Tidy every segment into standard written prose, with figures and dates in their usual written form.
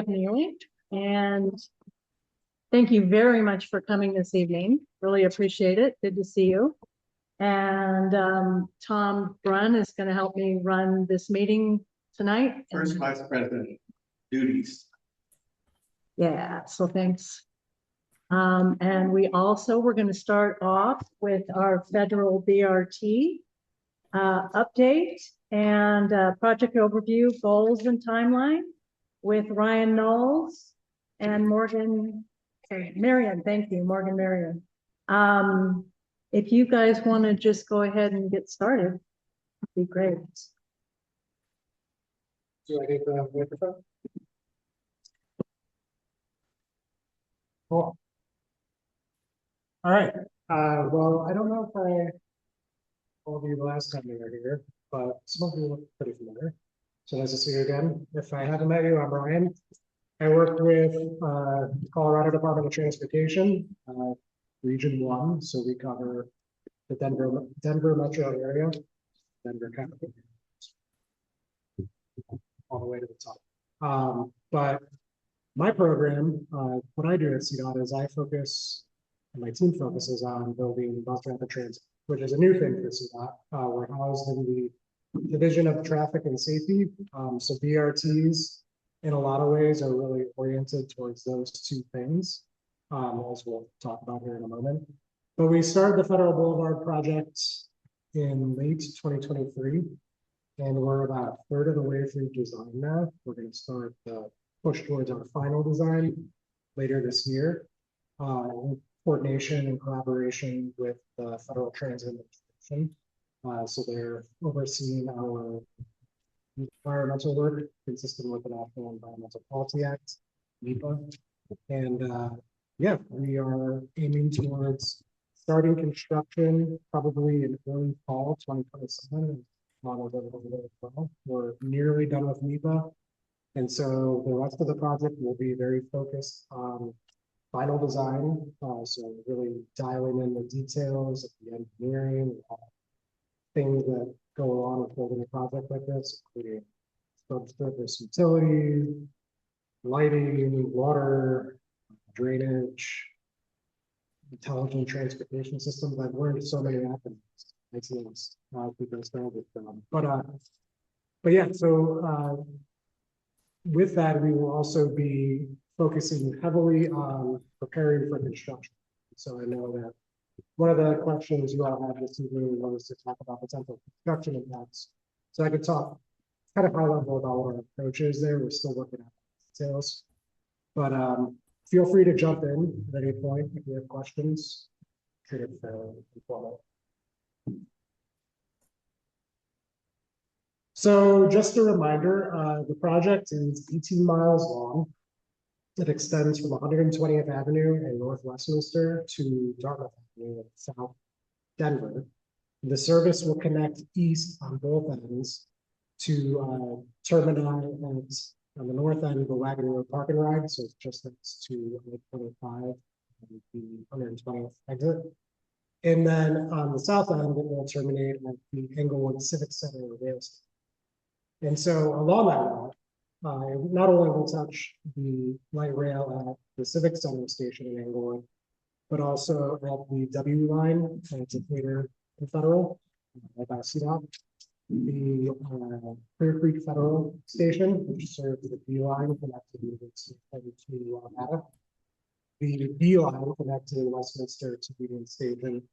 New, and thank you very much for coming this evening. Really appreciate it. Good to see you. And Tom Brunn is going to help me run this meeting tonight. First Vice President duties. Yeah, so thanks. And we're going to start off with our federal BRT update and project overview, goals and timeline with Ryan Noles and Marion. Thank you, Marion. If you guys want to just go ahead and get started, it'd be great. Do I need the microphone? Cool. All right. Well, I don't know if I told you the last time we were here, but some of you look pretty familiar. So nice to see you again. If I haven't met you, I'm Ryan. I work with Colorado Department of Transportation, Region 1. So we cover the Denver metro area, Denver County, all the way to the top. But my program, what I do at CDOT is I focus, and my team focuses on building bus rapid transit, which is a new thing for CDOT. We're housed in the Division of Traffic and Safety. So BRTs, in a lot of ways, are really oriented towards those two things, as we'll talk about here in a moment. But we started the Federal Boulevard project in late 2023, and we're about a third of the way through design now. We're going to start the push towards our final design later this year, in coordination and collaboration with the Federal Transit Administration. So they're overseeing our environmental work consistent with the National Environmental Policy Act, NEPA. And yeah, we are aiming towards starting construction probably in early fall 2027. We're nearly done with NEPA. And so the rest of the project will be very focused on final design. So really dialing in the details of the engineering, things that go along with building a project like this, including subsurface utilities, lighting, water, drainage, intelligent transportation systems. I've learned so many acronyms. Makes sense. But yeah, so with that, we will also be focusing heavily on preparing for construction. So I know that one of the questions you all had this evening was to talk about potential construction impacts. So I could talk kind of high level about what our approach is there. We're still looking at details, but feel free to jump in at any point if you have questions. Treat it fairly informal. So just a reminder, the project is 18 miles long. It extends from 120th Avenue in North Westminster to Dartmouth Avenue in South Denver. The service will connect east on both ends to termini on the north end of the Wagon Road Park and Ride, so it's just next to 25 and the 120th exit. And then on the south end, it will terminate at the Englewood Civic Center rail station. And so along that route, not only will touch the light rail at the Civic Center station in Englewood, but also at the W line at Decatur and Federal, by CDOT, the Clear Creek Federal station, which serves the B line connecting to Nevada, the B line connecting Westminster to Union Station,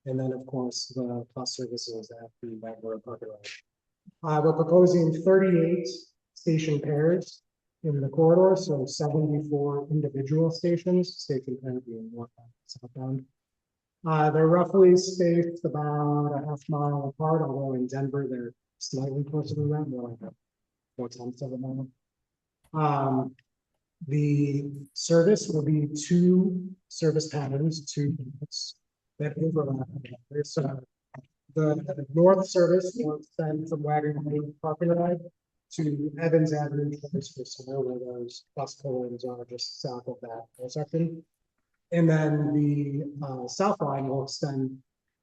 and then of course the bus services at the Wagon Park and Ride. We're proposing 38 station pairs in the corridor, so 74 individual stations, station pair being northbound and southbound. They're roughly spaced about a half mile apart, although in Denver they're slightly closer than that, more like 4/10 of a mile. The service will be two service patterns, two units that overlap. So the north service will extend from Wagon Road Park and Ride to Evans Avenue Transfer Center, where those bus pull-ins are just south of that intersection. And then the south line will extend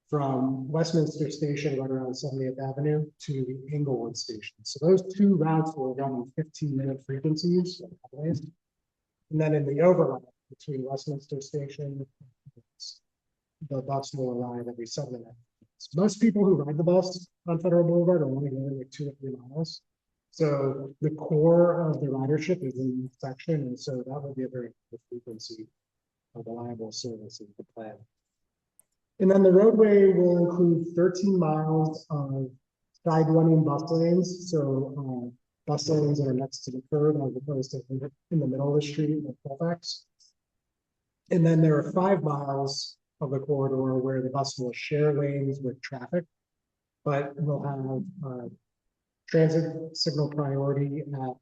from Westminster Station right around 70th Avenue to Inglewood Station. So those two routes will run on 15-minute frequencies. And then in the overlap between Westminster Station, the bus will arrive every 7 minutes. Most people who ride the bus on Federal Boulevard are only going like 2 or 3 miles. So the core of the ridership is in this section, and so that will be a very high frequency of reliable service in the plan. And then the roadway will include 13 miles of side running bus lanes. So bus lanes that are next to the curb as opposed to in the middle of the street with Colfax. And then there are 5 miles of the corridor where the bus will share lanes with traffic, but will have transit signal priority at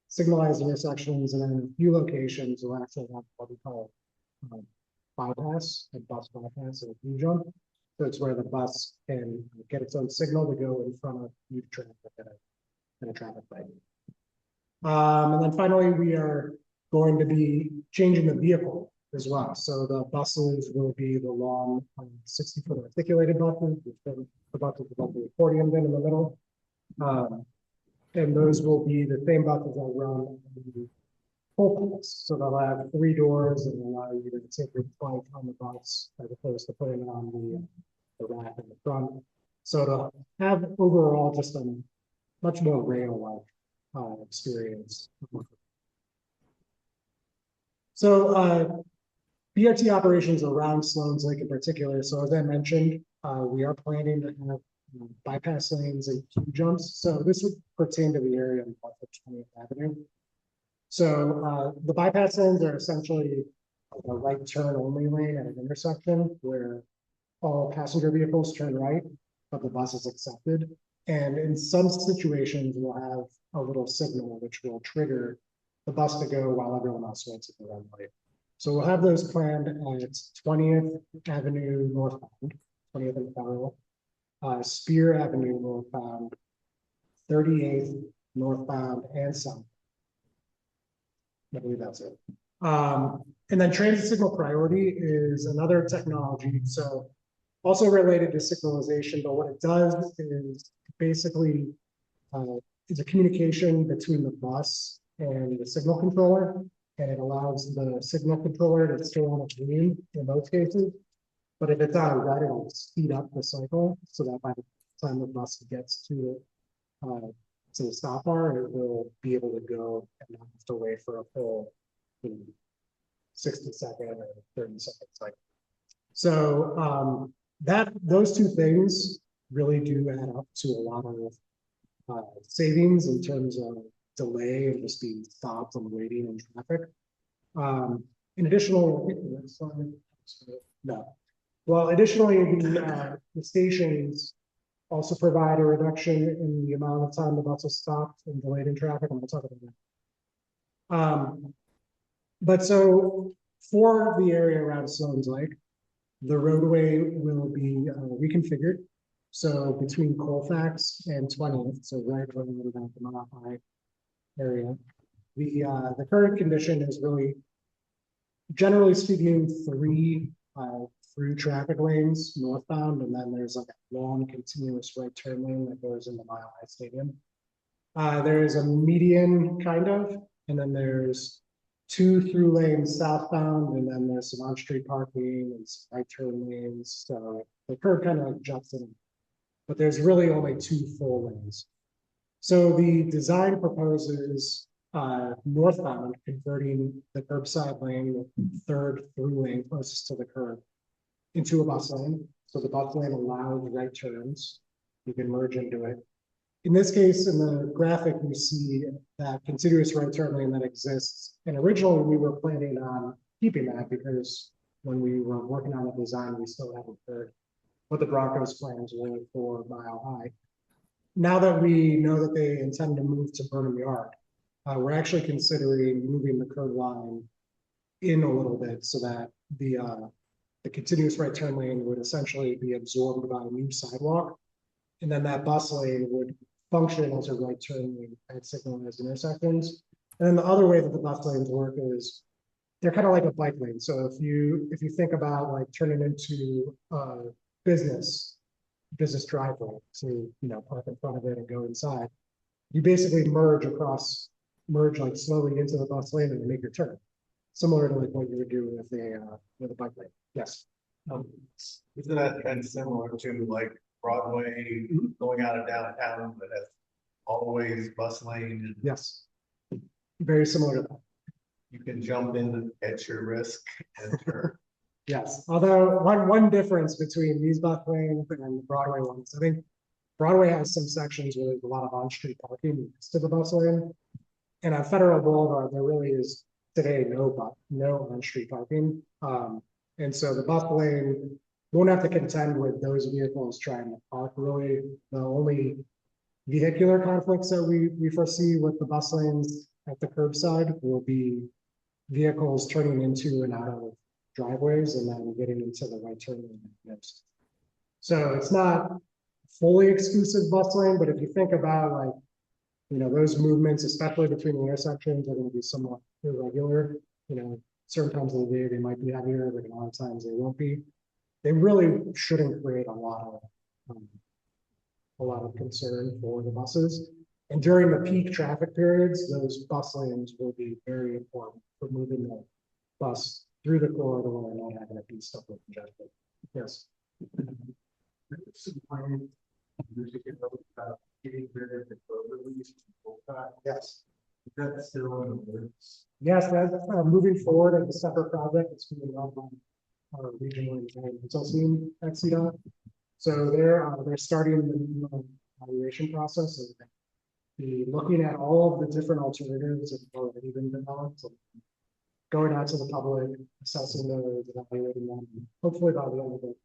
signalized intersections, and then in a few locations will actually have what we call bypass, a bus bypass or a U-jump. So it's where the bus can get its own signal to go in front of youth traffic at a traffic light. And then finally, we are going to be changing the vehicle as well. So the buses will be the long 60-foot articulated buses, with the buses with the accordion bin in the middle. And those will be the same buses that run on the full bus. So they'll have 3 doors and allow you to take your flight on the bus as opposed to putting it on the rack in the front. So to have overall just a much more rail-like experience. So BRT operations around Sloan's Lake in particular. So as I mentioned, we are planning to have bypass lanes and U-jumps. So this would pertain to the area north of 20th Avenue. So the bypass lanes are essentially a right turn only lane at an intersection where all passenger vehicles turn right, but the bus is accepted. And in some situations, we'll have a little signal which will trigger the bus to go while everyone else waits at the red light. So we'll have those planned at 20th Avenue northbound, 20th and Federal, Spear Avenue northbound, 38th northbound and south. I believe that's it. And then transit signal priority is another technology. So also related to signalization, but what it does is basically it's a communication between the bus and the signal controller, and it allows the signal controller to stay on a green in most cases. But if it's on a red, it'll speed up the cycle so that by the time the bus gets to the stop bar, it will be able to go and not have to wait for a full 60-second or 30-second cycle. So those two things really do add up to a lot of savings in terms of delay and just being stopped and waiting in traffic. In additional, additionally, the stations also provide a reduction in the amount of time the bus is stopped and delayed in traffic. I'm going to talk about that. But so for the area around Sloan's Lake, the roadway will be reconfigured. So between Colfax and 20th, so right around about the Mile High area, the current condition is really, generally speaking, 3 through traffic lanes northbound, and then there's like a long continuous right turn lane that goes into Mile High Stadium. There is a median kind of, and then there's 2 through lanes southbound, and then there's some on-street parking and some right turn lanes. So the curve kind of like jumps in, but there's really only 2 full lanes. So the design proposes northbound converting the curbside lane with the 3rd through lane closest to the curb into a bus lane. So the bus lane allows right turns. You can merge into it. In this case, in the graphic, you see that contiguous right turn lane that exists. And originally we were planning on keeping that because when we were working on the design, we still haven't heard what the Broncos plans were for Mile High. Now that we know that they intend to move to Burnham Yard, we're actually considering moving the curb line in a little bit so that the continuous right turn lane would essentially be absorbed by a new sidewalk. And then that bus lane would function as a right turn lane at signalized intersections. And then the other way that the bus lanes work is they're kind of like a bike lane. So if you think about like turning into business driveway to, park in front of it and go inside. You basically merge like slowly into the bus lane and make your turn. Similar to like what you would do with a bike lane. Yes. Isn't that kind of similar to like Broadway going out of downtown that has always bus lane and Yes. Very similar to that. you can jump in at your risk and turn? Yes. Although one difference between these bus lanes and the Broadway ones, I think Broadway has some sections where there's a lot of on-street parking next to the bus lane. And on Federal Boulevard, there really is today no on-street parking. And so the bus lane won't have to contend with those vehicles trying to park. Really, the only vehicular conflicts that we foresee with the bus lanes at the curbside will be vehicles turning into and out of driveways and then getting into the right turn lane. So it's not fully exclusive bus lane, but if you think about like, those movements, especially between the intersections, are going to be somewhat irregular. Certain times of the day they might be heavier, but a lot of times they won't be. They really shouldn't create a lot of concern for the buses. And during the peak traffic periods, those bus lanes will be very important for moving the bus through the corridor and not having it be stuck with congestion. Yes. Yes. Is that still in the works? Yes, that's moving forward as a separate project. It's being run by our regional engineering consulting at CDOT. So they're starting the evaluation process and be looking at all of the different alternatives that have already been developed, and going out to the public, assessing those, evaluating them. Hopefully by the end of the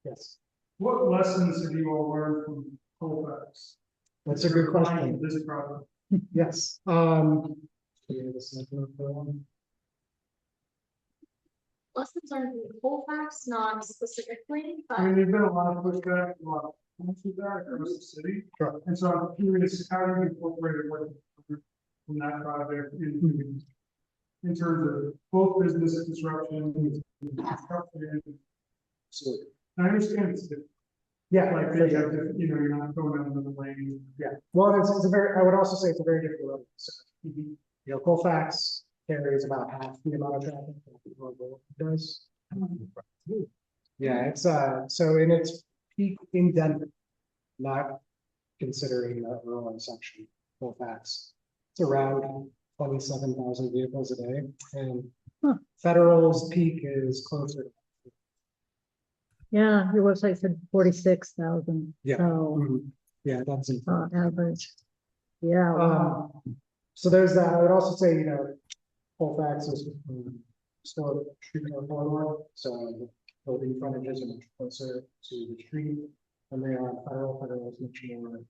yes. What lessons have you all learned from Colfax? That's a good question. This problem. Yes. Lessons are in Colfax, not specifically, I but mean, there's been a lot of pushback, a lot of feedback across the city. Sure. And so I'm curious, how do you incorporate what from that project in terms of both business disruption and construction? Absolutely. I understand it's different, Yeah, like, for sure. you're not going down the lane. Yeah. Well, it's a very, I would also say it's a very different road. So, Colfax carries about half the amount of traffic that the road does. Yeah, it's so in its peak in Denver, not considering the rural section, Colfax, it's around 27,000 vehicles a day, and Federal's peak is closer. Yeah, your website said 46,000. Yeah. So, Yeah, that's it. average. Yeah. Wow. So there's that. I would also say, Colfax is still a street corridor, so building frontages are much closer to the street than they are on Federal. Federal is much more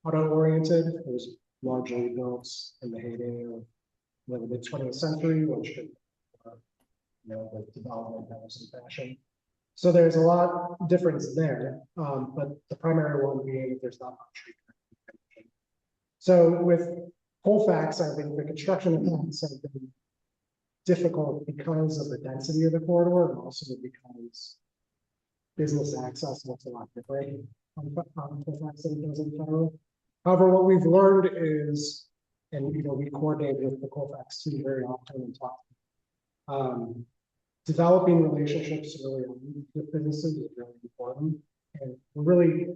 auto-oriented. It was largely built in the heyday of the mid 20th century, which the development that was in fashion. So there's a lot of difference there, but the primary one being there's not much street connection. So with Colfax, I think the construction has been difficult because of the density of the corridor and also because business access looks a lot different on Colfax than it does in Federal. However, what we've learned is, and we coordinate with the Colfax team very often and talk. Developing relationships early on with businesses is really important, and we're really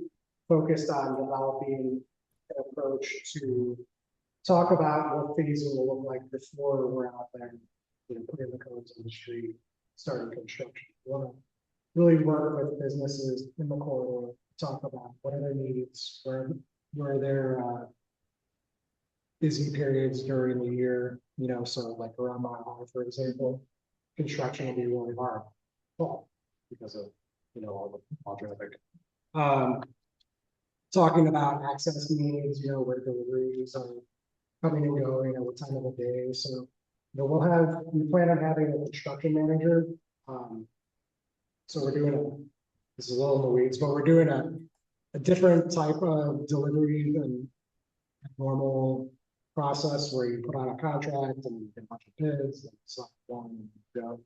focused on developing an approach to talk about what phasing will look like before we're out there, putting the codes on the street, starting construction. We want to really work with businesses in the corridor, talk about what are their needs, where their busy periods during the year, so like around Mile High, for example, construction will be really hard, well, because of all the traffic. Talking about access needs, where deliveries are coming and going at what time of the day. So we plan on having a construction manager. So we're doing this is a little in the weeds, but we're doing a different type of delivery than normal process where you put on a contract and you get a bunch of bids and select one and go.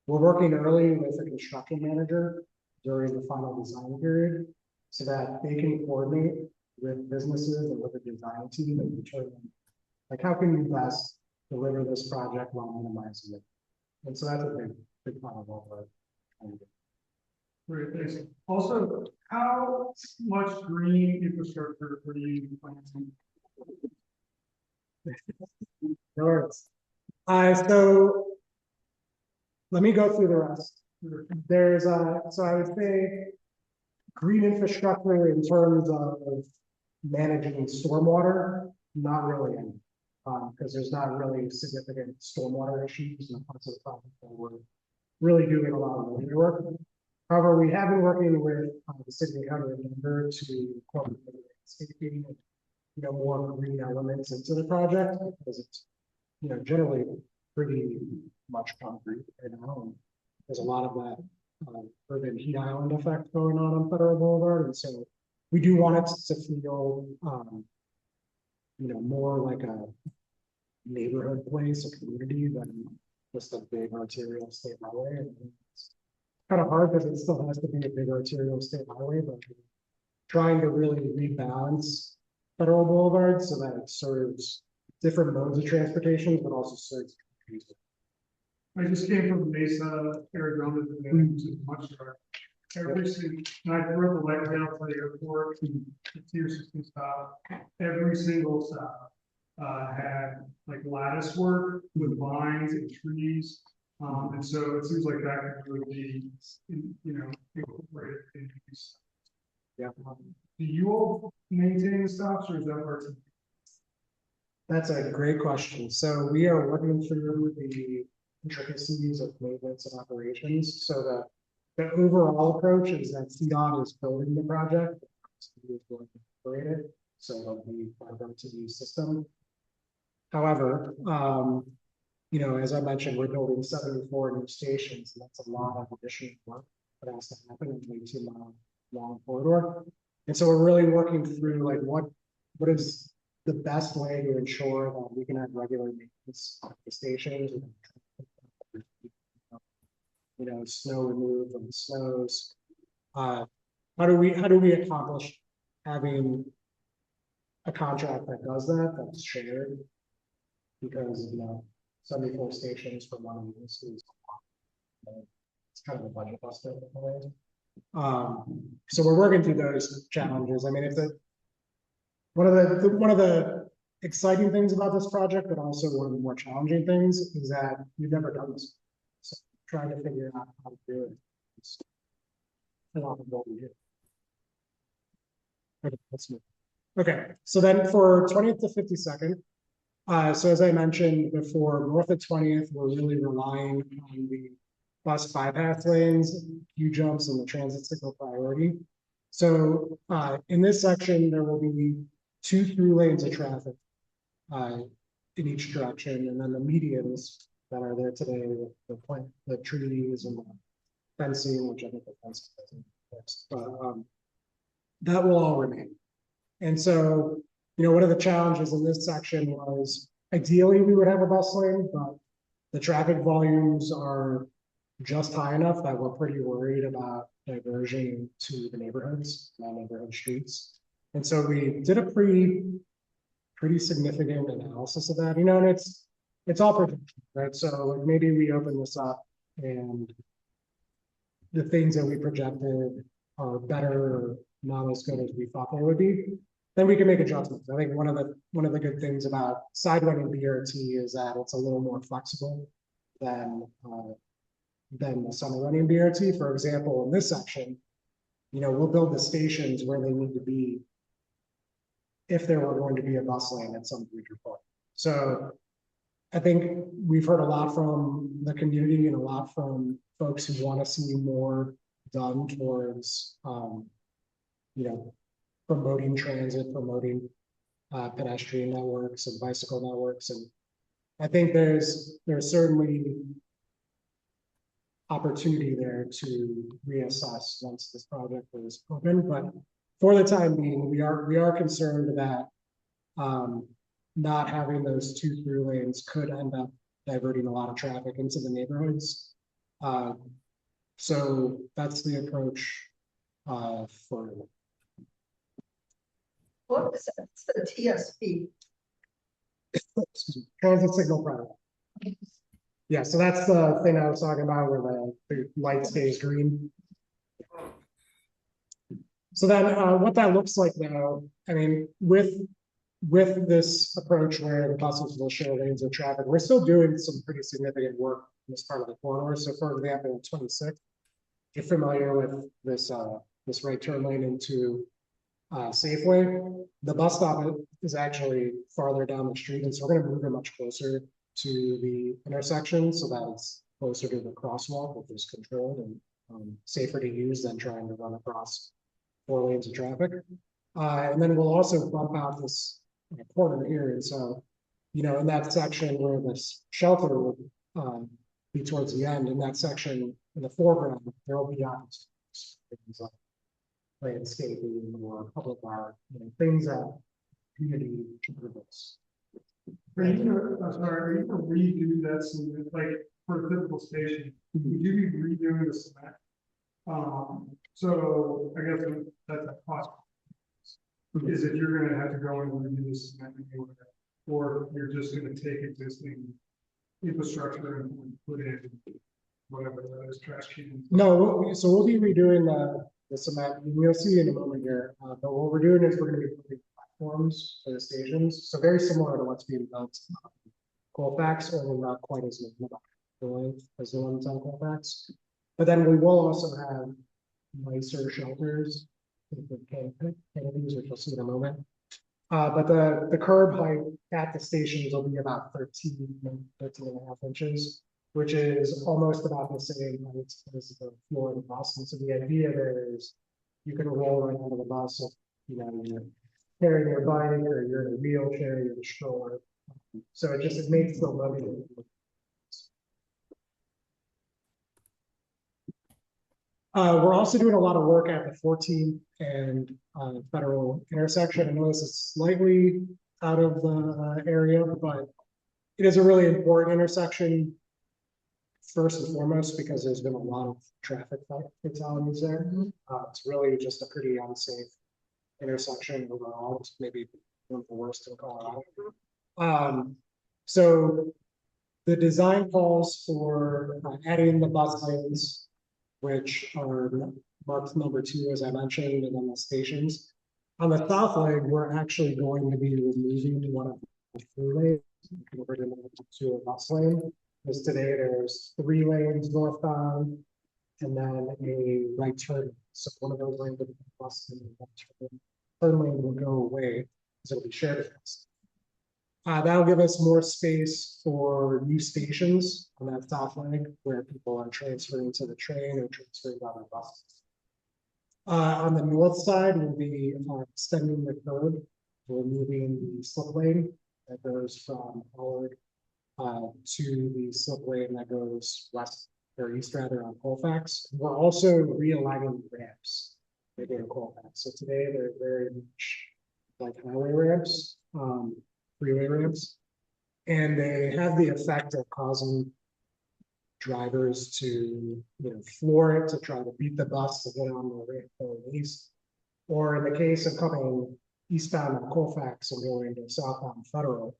We're working early with the construction manager during the final design period so that they can coordinate with businesses and with the design team and determine like how can you best deliver this project while minimizing it. And so that's a big part of what we're trying to do. Great, thanks. Also, how much green infrastructure are you planning? No worries. So let me go through the rest. There's so I would say green infrastructure in terms of managing stormwater, not really any. Because there's not really significant stormwater issues in the parts of the project that we're really doing a lot of road work. However, we have been working with the city of County of Denver to incorporate landscaping and more green elements into the project because it's generally pretty much concrete right now. And there's a lot of that urban heat island effect going on Federal Boulevard, and so we do want it to feel more like a neighborhood place, a community than just a big arterial state highway. And it's kind of hard because it still has to be a big arterial state highway, but trying to really rebalance Federal Boulevard so that it serves different modes of transportation, but also serves communities. I just came from Mesa, Arizona, and it's much dark. Every single, and I grew up a light rail to the airport, tier 16 stop. Every single stop had like lattice work with vines and trees. And so it seems like that could really be, incorporated in these. Yeah. Do you all maintain the stops or is that part of? That's a great question. So we are working through the intricacies of maintenance and operations. So the overall approach is that CDOT is building the project, the is going to operate it, so it'll be part of the system. However, as I mentioned, we're building 74 new stations, and that's a lot of additional work that has to happen in an 18-mile long corridor. And so we're really working through like what is the best way to ensure that we can have regular maintenance at the stations, snow removed from the snows. How do we accomplish having a contract that does that, that's shared? Because 74 stations for one of these is it's kind of a budget buster in a way. So we're working through those challenges. I mean, it's one of the exciting things about this project, but also one of the more challenging things is that we've never done this. So trying to figure out how to do it. It's a lot of what we do. Okay, let's move. Okay, so then for 20th to 52nd, so as I mentioned before, north of 20th, we're really relying on the bus bypass lanes, U-jumps, and the transit signal priority. So in this section, there will be 2 through lanes of traffic in each direction, and then the medians that are there today with the trees and the fencing, which I think the fencing doesn't fix, but that will all remain. And so, one of the challenges in this section was ideally we would have a bus lane, but the traffic volumes are just high enough that we're pretty worried about diversion to the neighborhoods, neighborhood streets. And so we did a pretty significant analysis of that, and it's all projection, right? So like maybe we open this up and the things that we projected are better or not as good as we thought they would be, then we can make adjustments. I think one of the good things about side running BRT is that it's a little more flexible than the summer running BRT. For example, in this section, we'll build the stations where they need to be if there were going to be a bus lane at some future point. So I think we've heard a lot from the community and a lot from folks who want to see more done towards, promoting transit, promoting pedestrian networks and bicycle networks. And I think there's certainly opportunity there to reassess once this project is open. But for the time being, we are concerned that not having those 2 through lanes could end up diverting a lot of traffic into the neighborhoods So that's the approach for. What is it? It's the TSP. Excuse me, transit signal product. Yeah, so that's the thing I was talking about where the light stays green. So then what that looks like now, I mean, with this approach where the buses will share lanes of traffic, we're still doing some pretty significant work in this part of the corridor. So for example, in 26, you're familiar with this right turn lane into Safeway. The bus stop is actually farther down the street, and so we're going to move it much closer to the intersection so that it's closer to the crosswalk, which is controlled and safer to use than trying to run across 4 lanes of traffic. And then we'll also bump out this corner here, and so in that section where this shelter would be towards the end, in that section in the foreground, there will be opportunities, things like landscaping or public art, things that community improvements. Are you gonna redo that cement, like for a typical station, would you be redoing the cement? So I guess that's a cost. Is if you're gonna have to go and redo the cement anyway, or you're just gonna take existing infrastructure and put in whatever those trash cans. No, so we'll be redoing the cement. You'll see in a moment here. But what we're doing is we're going to be putting platforms for the stations. So very similar to what's being built on Colfax, only not quite as long as the ones on Colfax. But then we will also have nicer shelters, canopies, which you'll see in a moment. But the curb height at the stations will be about 13 and a half inches, which is almost about the same height as the floor of the bus. And so the idea there is you can roll right onto the bus if you're carrying your bike or you're in a wheelchair, you're in a stroller. So it makes the level. We're also doing a lot of work at the 14th and Federal intersection. I know this is slightly out of the area, but it is a really important intersection. First and foremost, because there's been a lot of traffic fatalities there. It's really just a pretty unsafe intersection overall. It's maybe one of the worst in Colorado. So the design calls for adding the bus lanes, which are marked number 2, as I mentioned, and then the stations. On the south leg, we're actually going to be removing one of the 3 lanes, converting it to a bus lane. Because today there's 3 lanes northbound and then a right turn. So one of those lanes will be bus and the turn lane will go away because it'll be shared. That'll give us more space for new stations on that south leg where people are transferring to the train or transferring on their buses. On the north side, we'll be extending the curb. We're moving the slip lane that goes from Howard to the slip lane that goes west or east rather on Colfax. We're also realigning the ramps that go to Colfax. So today they're very much like highway ramps, freeway ramps, and they have the effect of causing drivers to floor it to try to beat the bus to get on the ramp going east. Or in the case of coming eastbound on Colfax and going to southbound Federal,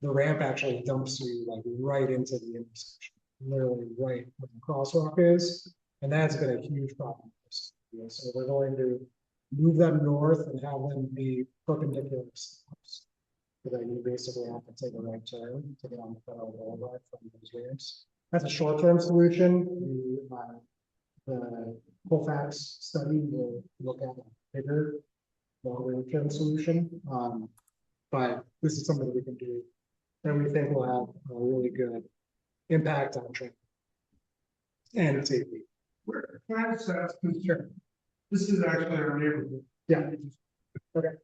the ramp actually dumps you like right into the intersection, literally right where the crosswalk is. And that's been a huge problem. So we're going to move them north and have them be perpendicular stops. So then you basically have to take a right turn to get on the Federal Boulevard from those ramps. That's a short-term solution. The Colfax study will look at a bigger, longer-term solution. But this is something that we can do and we think will have a really good impact on traffic and safety. Can I just ask, sure. This is actually our neighborhood. Yeah. Okay.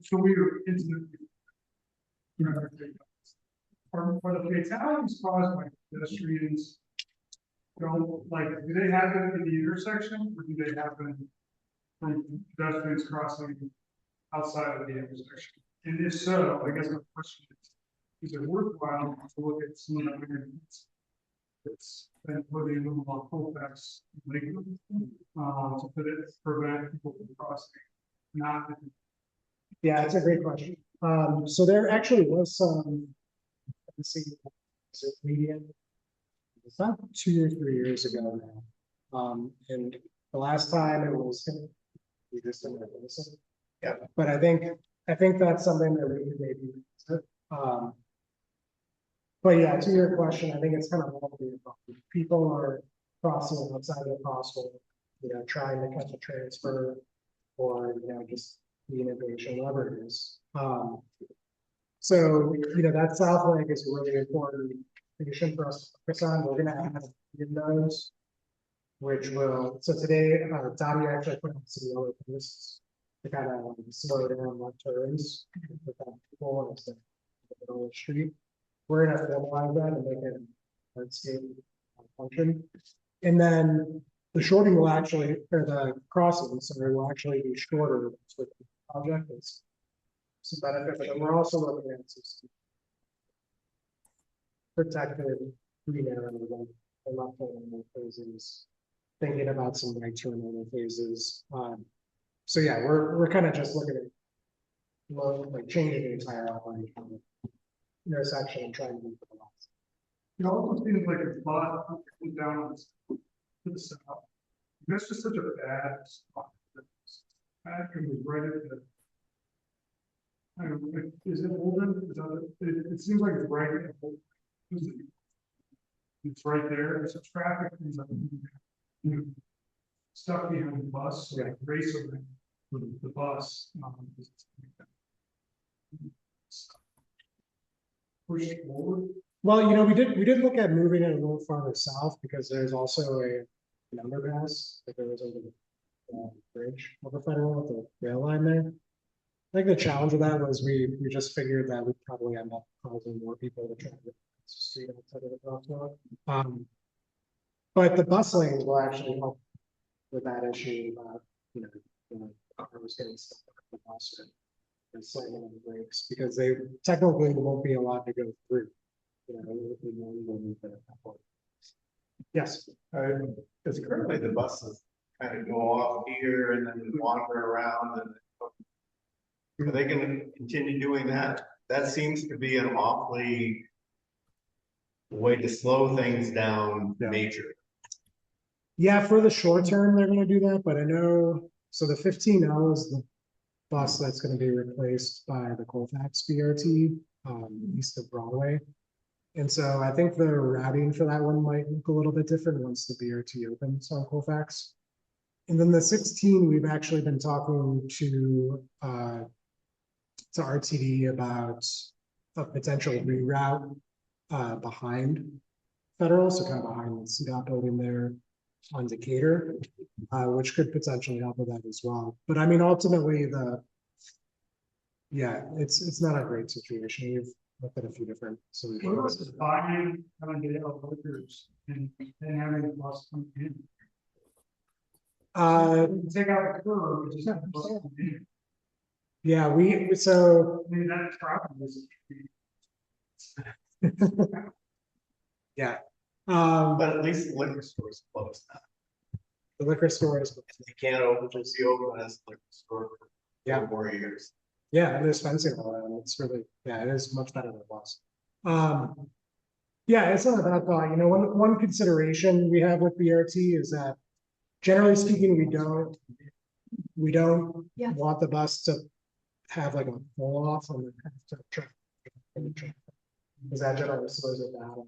So we were into are the fatalities caused by pedestrians? Do they happen in the intersection, or do they happen from pedestrians crossing outside of the intersection? And if so, I guess my question is it worthwhile to look at some of the It's been putting in on Colfax Lakeland, to prevent people from crossing. Not, Yeah, it's a great question. So there actually was some, let's see, is it median? It's not 2 or 3 years ago now. And the last time it was, we just didn't listen. Yeah. But I think that's something that we could maybe revisit. But yeah, to your question, I think it's kind of all the above. People are crossing outside the crosswalk, trying to catch a transfer or, just the innovation, whatever it is. So, that south leg is a really important condition for us to focus on. We're gonna have windows, which will, so today, Dottie actually put out some yellow posts to kind of slow down left turns without people and stuff in the middle of the street. We're gonna formalize that and make it landscape function. And then the shorting will actually, or the crossing, so it will actually be shorter with the project. It's some benefit, but then we're also looking at some protected green area and left turn phases, thinking about some right turn phases. So yeah, we're kind of just looking at like changing the entire outline of the intersection and trying to move the lots. it almost seems like it's bought down to the south. That's just such a bad spot. It was right at the. I don't know, is it Holden? It seems like it's right at Holden. It's right there. There's a traffic. Stuck behind the bus, like racing the bus. Push it forward. Well, we did look at moving it a little farther south because there's also an underpass that goes over the bridge over Federal with the rail line there. I think the challenge with that was we just figured that we'd probably end up causing more people to try to get across the street outside of the crosswalk. But the bus lanes will actually help with that issue about, the car was getting stuck on the bus and slamming on the brakes because they technically won't be allowed to go through. Yes. Because currently the buses kind of go off here and then wander around and. Are they gonna continue doing that? That seems to be an awfully way to slow things down major. Yeah, for the short term, they're gonna do that, but I know, so the 15L is the bus that's gonna be replaced by the Colfax BRT, east of Broadway. And so I think the routing for that one might look a little bit different once the BRT opens on Colfax. And then the 16, we've actually been talking to RTD about a potential reroute behind Federal, so kind of behind the CDOT building there on Decatur, which could potentially help with that as well. But I mean, ultimately, it's not a great situation. We've looked at a few different solutions. What about just buying workers and having the bus come in? Take out the curb, just have the bus come in. Yeah, I mean, that traffic is. Yeah. But at least the liquor store is closed now. The liquor store is. They can't open, just be open as a liquor store for 4 more years. Yeah, and there's fencing around. It's really, it is much better than it was. Yeah, it's not a bad thought. One consideration we have with BRT is that generally speaking, we don't want the bus to have like a pull off on the traffic because that generally slows it down.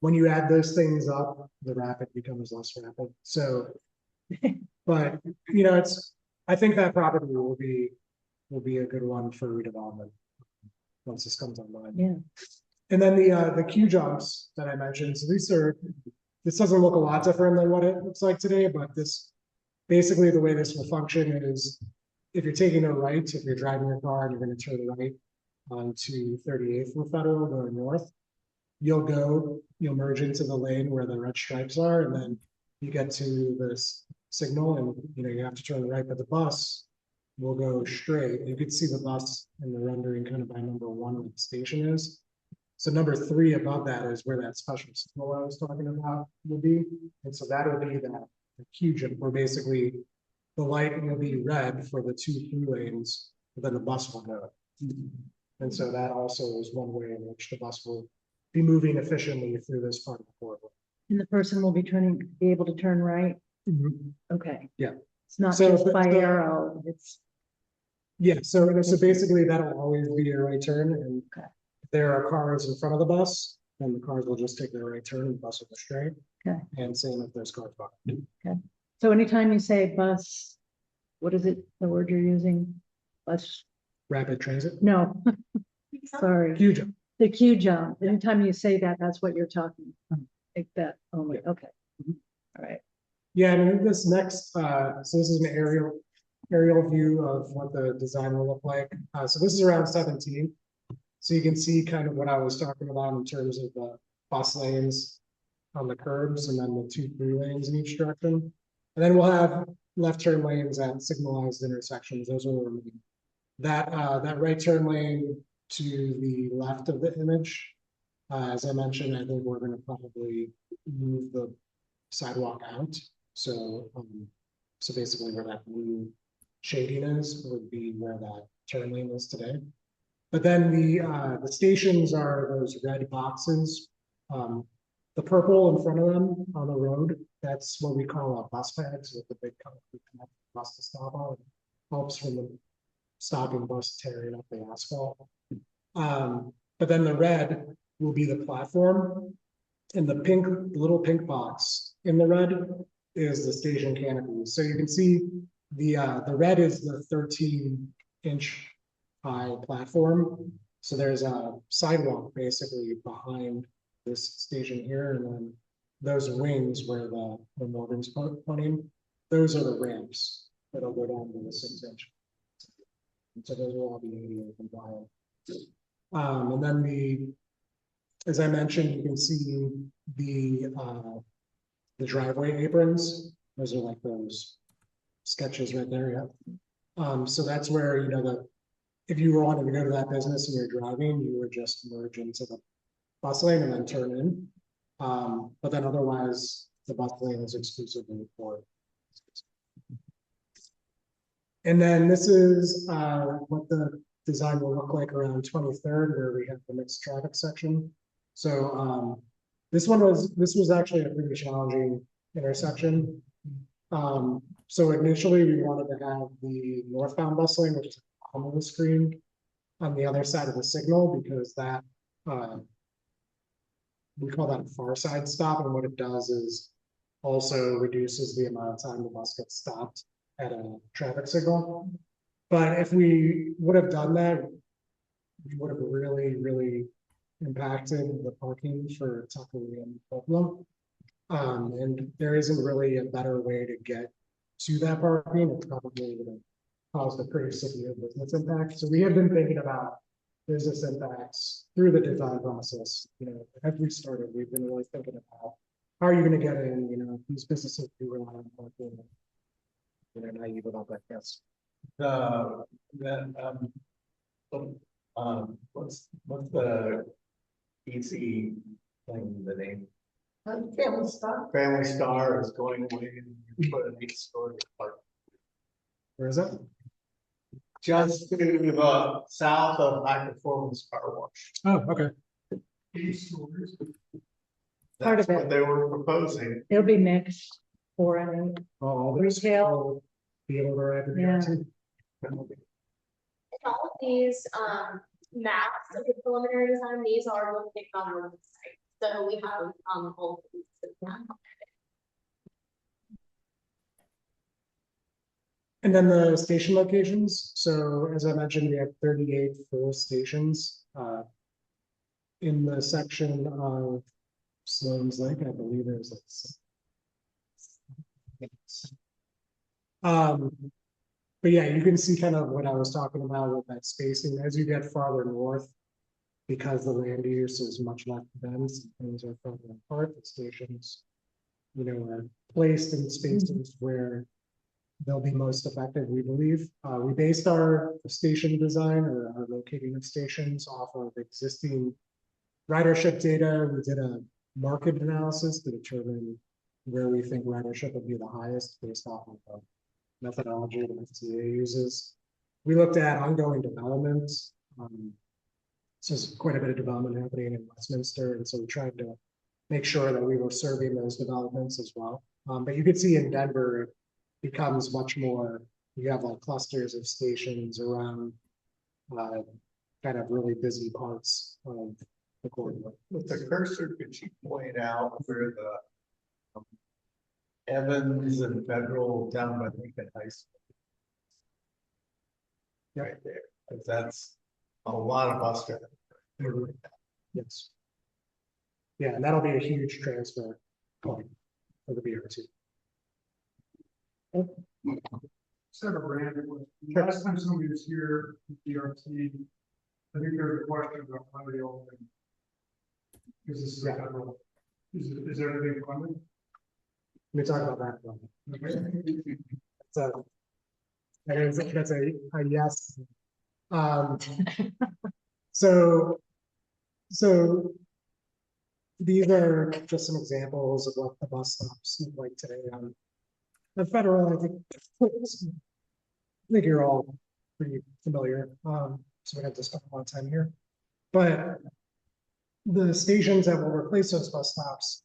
When you add those things up, the rapid becomes less rapid. So, but I think that property will be a good one for redevelopment once this comes online. Yeah. And then the Q jumps that I mentioned. So this doesn't look a lot different than what it looks like today, but this basically the way this will function is if you're taking a right, if you're driving your car and you're going to turn right onto 38th from Federal going north, you'll merge into the lane where the red stripes are, and then you get to this signal and you have to turn right, but the bus will go straight. You could see the bus in the rendering kind of by number 1 where the station is. So number 3 above that is where that special signal I was talking about will be. And so that will be that huge, where basically the light will be red for the 2 through lanes, but then the bus will go. And so that also is one way in which the bus will be moving efficiently through this part of the corridor. And the person will be able to turn right? Okay. Yeah. It's not So, just but by the- arrow, it's, Yeah, so basically that'll always be a right turn, and Okay. if there are cars in front of the bus, then the cars will just take their right turn and the bus will go straight. Okay. And same if there's cars behind. so anytime you say bus, what is it, the word you're using? Bus, Rapid transit, no, sorry, huge. the Q jump, anytime you say that, that's what you're talking, like that only, okay. All right, Yeah, and this next, so this is an aerial view of what the design will look like. So this is around 17. So you can see kind of what I was talking about in terms of the bus lanes on the curbs and then the 2 through lanes in each direction. And then we'll have left turn lanes at signalized intersections. Those will remain. That right turn lane to the left of the image, as I mentioned, I think we're going to probably move the sidewalk out. So, so basically where that blue shading is would be where that turn lane is today. But then the stations are those red boxes. The purple in front of them on the road, that's what we call a bus pads with the big concrete connect bus to stop on. It helps from the stopping bus tearing up the asphalt. But then the red will be the platform, and the pink, little pink box in the red is the station canopy. So you can see the red is the 13-inch high platform. So there's a sidewalk basically behind this station here, and then those wings where the Morgan's pointing, those are the ramps that'll go down to the 6-inch. So those will all be ADA compliant. And then as I mentioned, you can see the driveway aprons. Those are like those sketches right there. Yeah. So that's where, you know, if you were wanting to go to that business and you're driving, you would just merge into the bus lane and then turn in. But then otherwise, the bus lane is exclusively for. And then this is what the design will look like around 23rd, where we have the mixed traffic section. So this was actually a pretty challenging intersection. So initially we wanted to have the northbound bus lane, which is on the screen, on the other side of the signal, because that we call that a far side stop, and what it does is also reduces the amount of time the bus gets stopped at a traffic signal. But if we would have done that, we would have really impacted the parking for Tucker and Pueblo. And there isn't really a better way to get to that parking. It's probably going to cause a pretty severe business impact. So we have been thinking about business impacts through the design process. You know, as we started, we've been really thinking about how are you going to get in, you know, these businesses do rely on parking. You know, naive about that, yes. What's the easy thing, the name? Family Star. Family Star is going away and you put an 8-story park. Where is that? Just to the south of High Performance Car Wash. Oh, okay. Part of That's what it. they were proposing. It'll be mixed for, I mean, All this Retail. will be able to ride the Yeah. BRT. And all of these, maps of the preliminary design, these are located on the website, so we have, all of these. And then the station locations. So as I mentioned, we have 38 full stations in the section of Sloan's Lake. I believe there's like 6. But yeah, you can see kind of what I was talking about with that spacing as you get farther north, because the land use is much less dense and things are further apart. The stations, you know, are placed in spaces where they'll be most effective, we believe. We based our station design or our locating of stations off of existing Ridership data, we did a market analysis to determine where we think ridership would be the highest based off of the methodology the FTA uses. We looked at ongoing developments. So there's quite a bit of development happening in Westminster, and so we tried to make sure that we were serving those developments as well. But you can see in Denver, it becomes much more, you have like clusters of stations around kind of really busy parts of the corridor. With the cursor, could you point out where the Evans and Federal down by Lincoln High School? Right there, 'cause that's a lot of bus traffic. Yes. Yeah, and that'll be a huge transfer point for the BRT. Instead of random, last time somebody was here, BRT, I think there was a question about funding. Is this, is everything funded? Let me talk about that one. So that's a yes. So these are just some examples of what the bus stops look like today on the Federal. I think you're all pretty familiar. So we have to spend a lot of time here, but the stations that will replace those bus stops.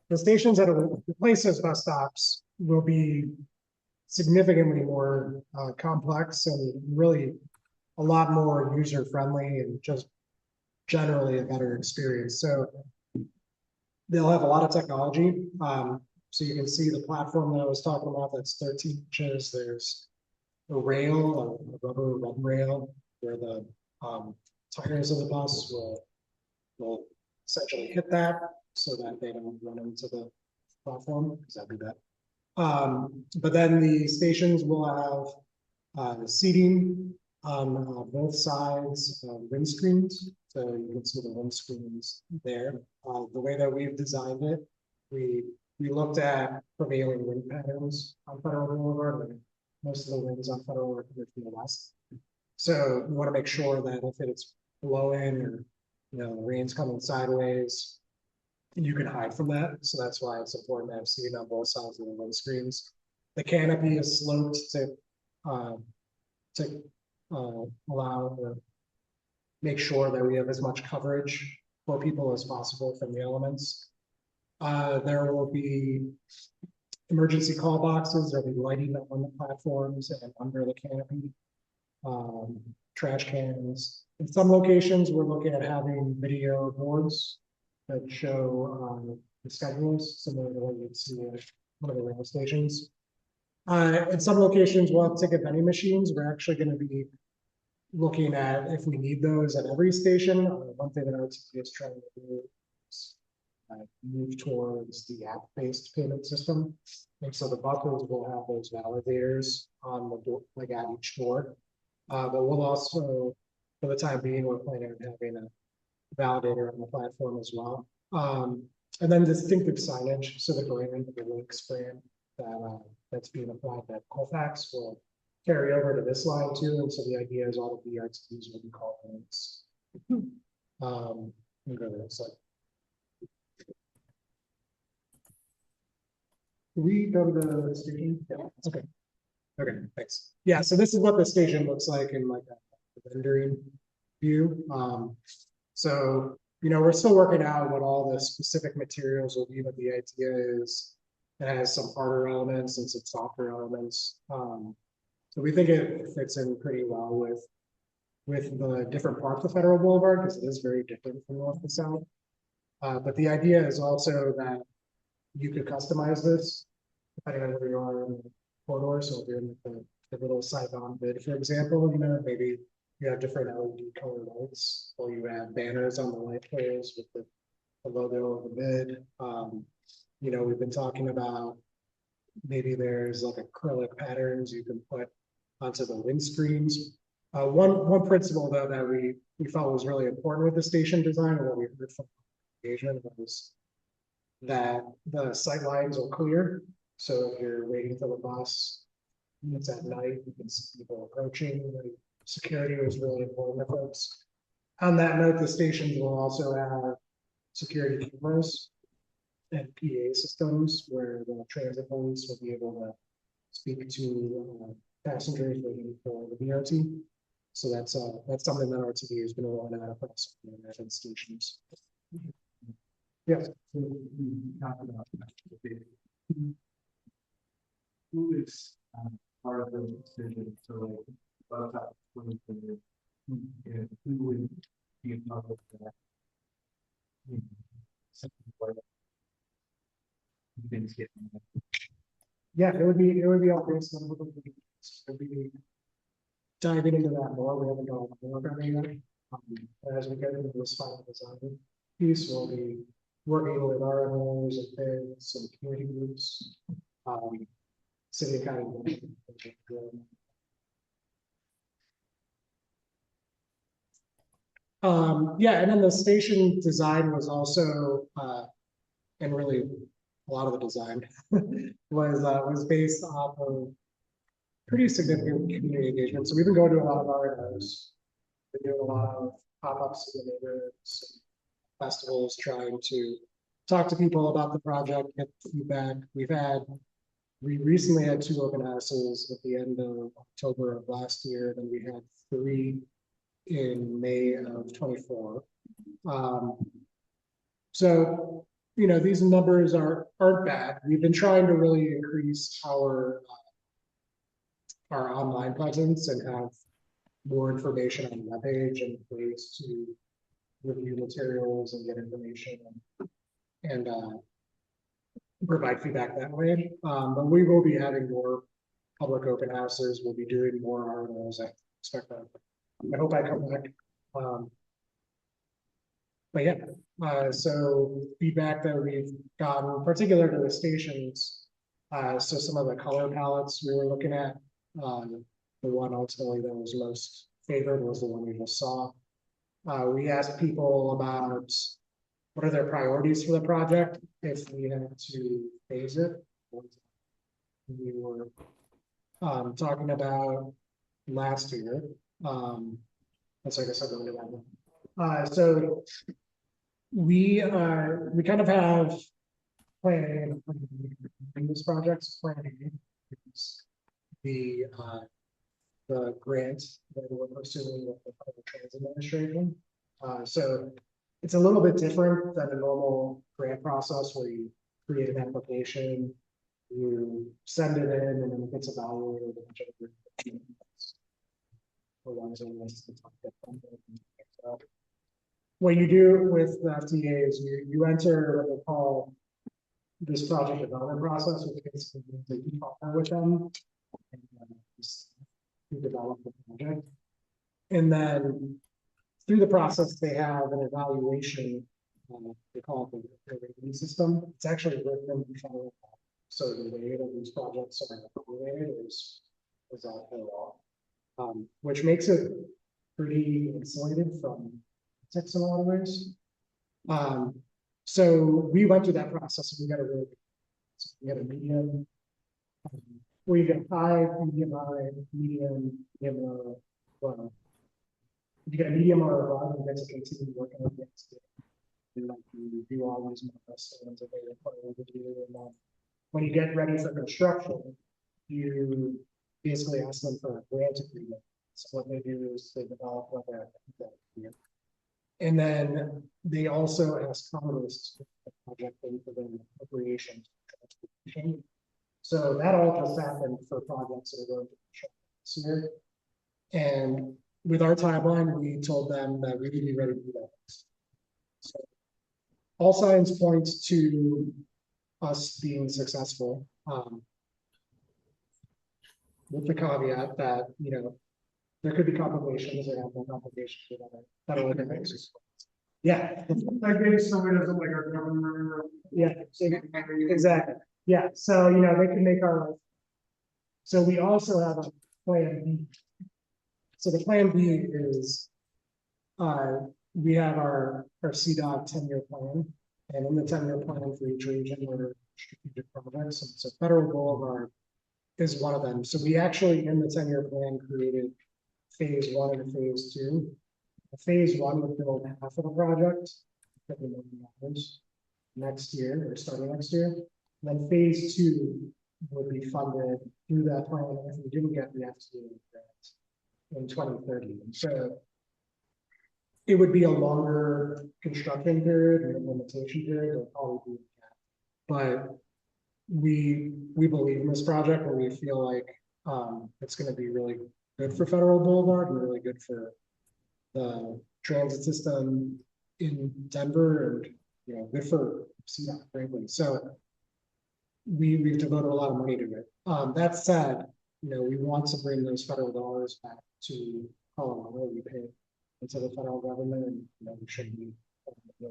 The stations that will replace those bus stops will be significantly more complex and really a lot more user-friendly and just generally a better experience. So they'll have a lot of technology. So you can see the platform that I was talking about, that's 13 inches. There's a rail, a rubber run rail, where the tires of the bus will essentially hit that so that they don't run into the platform, because that'd be bad. But then the stations will have seating on both sides of windscreens. So you can see the windscreens there. The way that we've designed it, we looked at prevailing wind patterns on Federal Boulevard. And most of the winds on Federal are coming from the west. So we want to make sure that if it's blowing or the rain's coming sideways, you can hide from that. So that's why it's important to have seating on both sides of the windscreens. The canopy is sloped to allow or make sure that we have as much coverage for people as possible from the elements. There will be emergency call boxes. There'll be lighting on the platforms and under the canopy. Trash cans. In some locations, we're looking at having video boards that show the schedules, similar to what you'd see at one of the rail stations. In some locations, we'll have ticket vending machines. We're actually going to be looking at if we need those at every station. One thing that RTP is trying to do is move towards the app-based payment system. And so the buses will have those validators on the door, like at each door. But we'll also, for the time being, we're planning on having a validator on the platform as well. And then distinctive signage. So the brand, the Links brand that's being applied at Colfax will carry over to this line too. And so the idea is all the BRTs will be called Links. Go to the next slide. Can we go to the station? Yeah. Okay. Okay, thanks. Yeah, so this is what the station looks like in like a rendering view. So, we're still working out what all the specific materials will be, but the idea is it has some harder elements and some softer elements. So we think it fits in pretty well with the different parts of Federal Boulevard, because it is very different from north to south. But the idea is also that you could customize this depending on where you are in the corridor. So if you're in the little Saigon bid, for example, maybe you have different LED color lights, or you have banners on the light poles with the logo of the bid. We've been talking about maybe there's like acrylic patterns you can put onto the windscreens. One principle though that we felt was really important with the station design, and what we heard from engagement, was that the sight lines are clear. So if you're waiting for the bus, it's at night, you can see people approaching. security was really important to folks. On that note, the stations will also have security cameras and PA systems where the transit police will be able to speak to passengers waiting for the BRT. So that's something that RTD is going to roll out across the United stations. Yes. Who is part of the decision? So like, about that 2020, and who would be a part of that? Something like things get. Yeah, it would be all based on what we'll be diving into that more. We haven't done more about it yet. As we get into this final design piece, we'll be working with our owners and bids and community groups, city and county. Yeah, and then the station design was also, and really a lot of the design was based off of pretty significant community engagement. So we've been going to a lot of RNOs. We're doing a lot of pop-ups in the neighborhoods, festivals, trying to talk to people about the project, get feedback. We recently had 2 open houses at the end of October of last year, then we had 3 in May of 24. So, you know, these numbers aren't bad. We've been trying to really increase our online presence and have more information on the webpage and ways to review materials and get information and provide feedback that way. But we will be having more public open houses. We'll be doing more RNOs. I expect that. I hope I come back. But yeah, so feedback that we've gotten, particular to the stations. So some of the color palettes we were looking at, the one ultimately that was most favored was the one we just saw. We asked people about what are their priorities for the project if we had to phase it. We were talking about last year. So I guess I'll go into that one. So we kind of have plan A and plan B in this project. Plan A is the grant that we're pursuing with the Public Transit Administration. So it's a little bit different than a normal grant process where you create an application, you send it in, and then it gets evaluated. What you do with the FTA is you enter what they call this project development process, which basically means that you partner with them and to develop the project. And then through the process, they have an evaluation. They call it the rating system. It's actually written in the federal law. So the way that these projects are evaluated is out there law, which makes it pretty insulated from politics in a lot of ways. So we went through that process and we got a medium. Where you get high, medium high, medium low. Well, if you get a medium or above, you get to continue working with it. And like you do all these milestones that they require you to do. And then when you get ready for construction, you basically ask them for a grant agreement. So what they do is they develop like a and then they also ask Congress to put the project in for the appropriations. So that all just happened for projects that are going to be this year. And with our timeline, we told them that we would be ready to do that. So all signs point to us being successful. With the caveat that, you know, there could be complications. There have no complications with that. Yeah. Like maybe somebody doesn't like our government. Yeah, exactly. Yeah, so you know they can make our. So we also have a plan B. So the plan B is, we have our CDOT 10-year plan, and in the 10-year plan for each region, we're strategic projects. And so Federal Boulevard is one of them. So we actually in the 10-year plan created phase one and phase two. Phase one would build half of the project, $50 million next year or starting next year. And then phase two would be funded through that plan if we didn't get the FDA grant in 2030. And so it would be a longer construction period and implementation period. It'll probably be, but we believe in this project and we feel like it's going to be really good for Federal Boulevard and really good for the transit system in Denver and, you know, good for CDOT, frankly. So we've devoted a lot of money to it. That said, you know, we want to bring those federal dollars back to Colorado. We pay into the federal government, and you know, we should be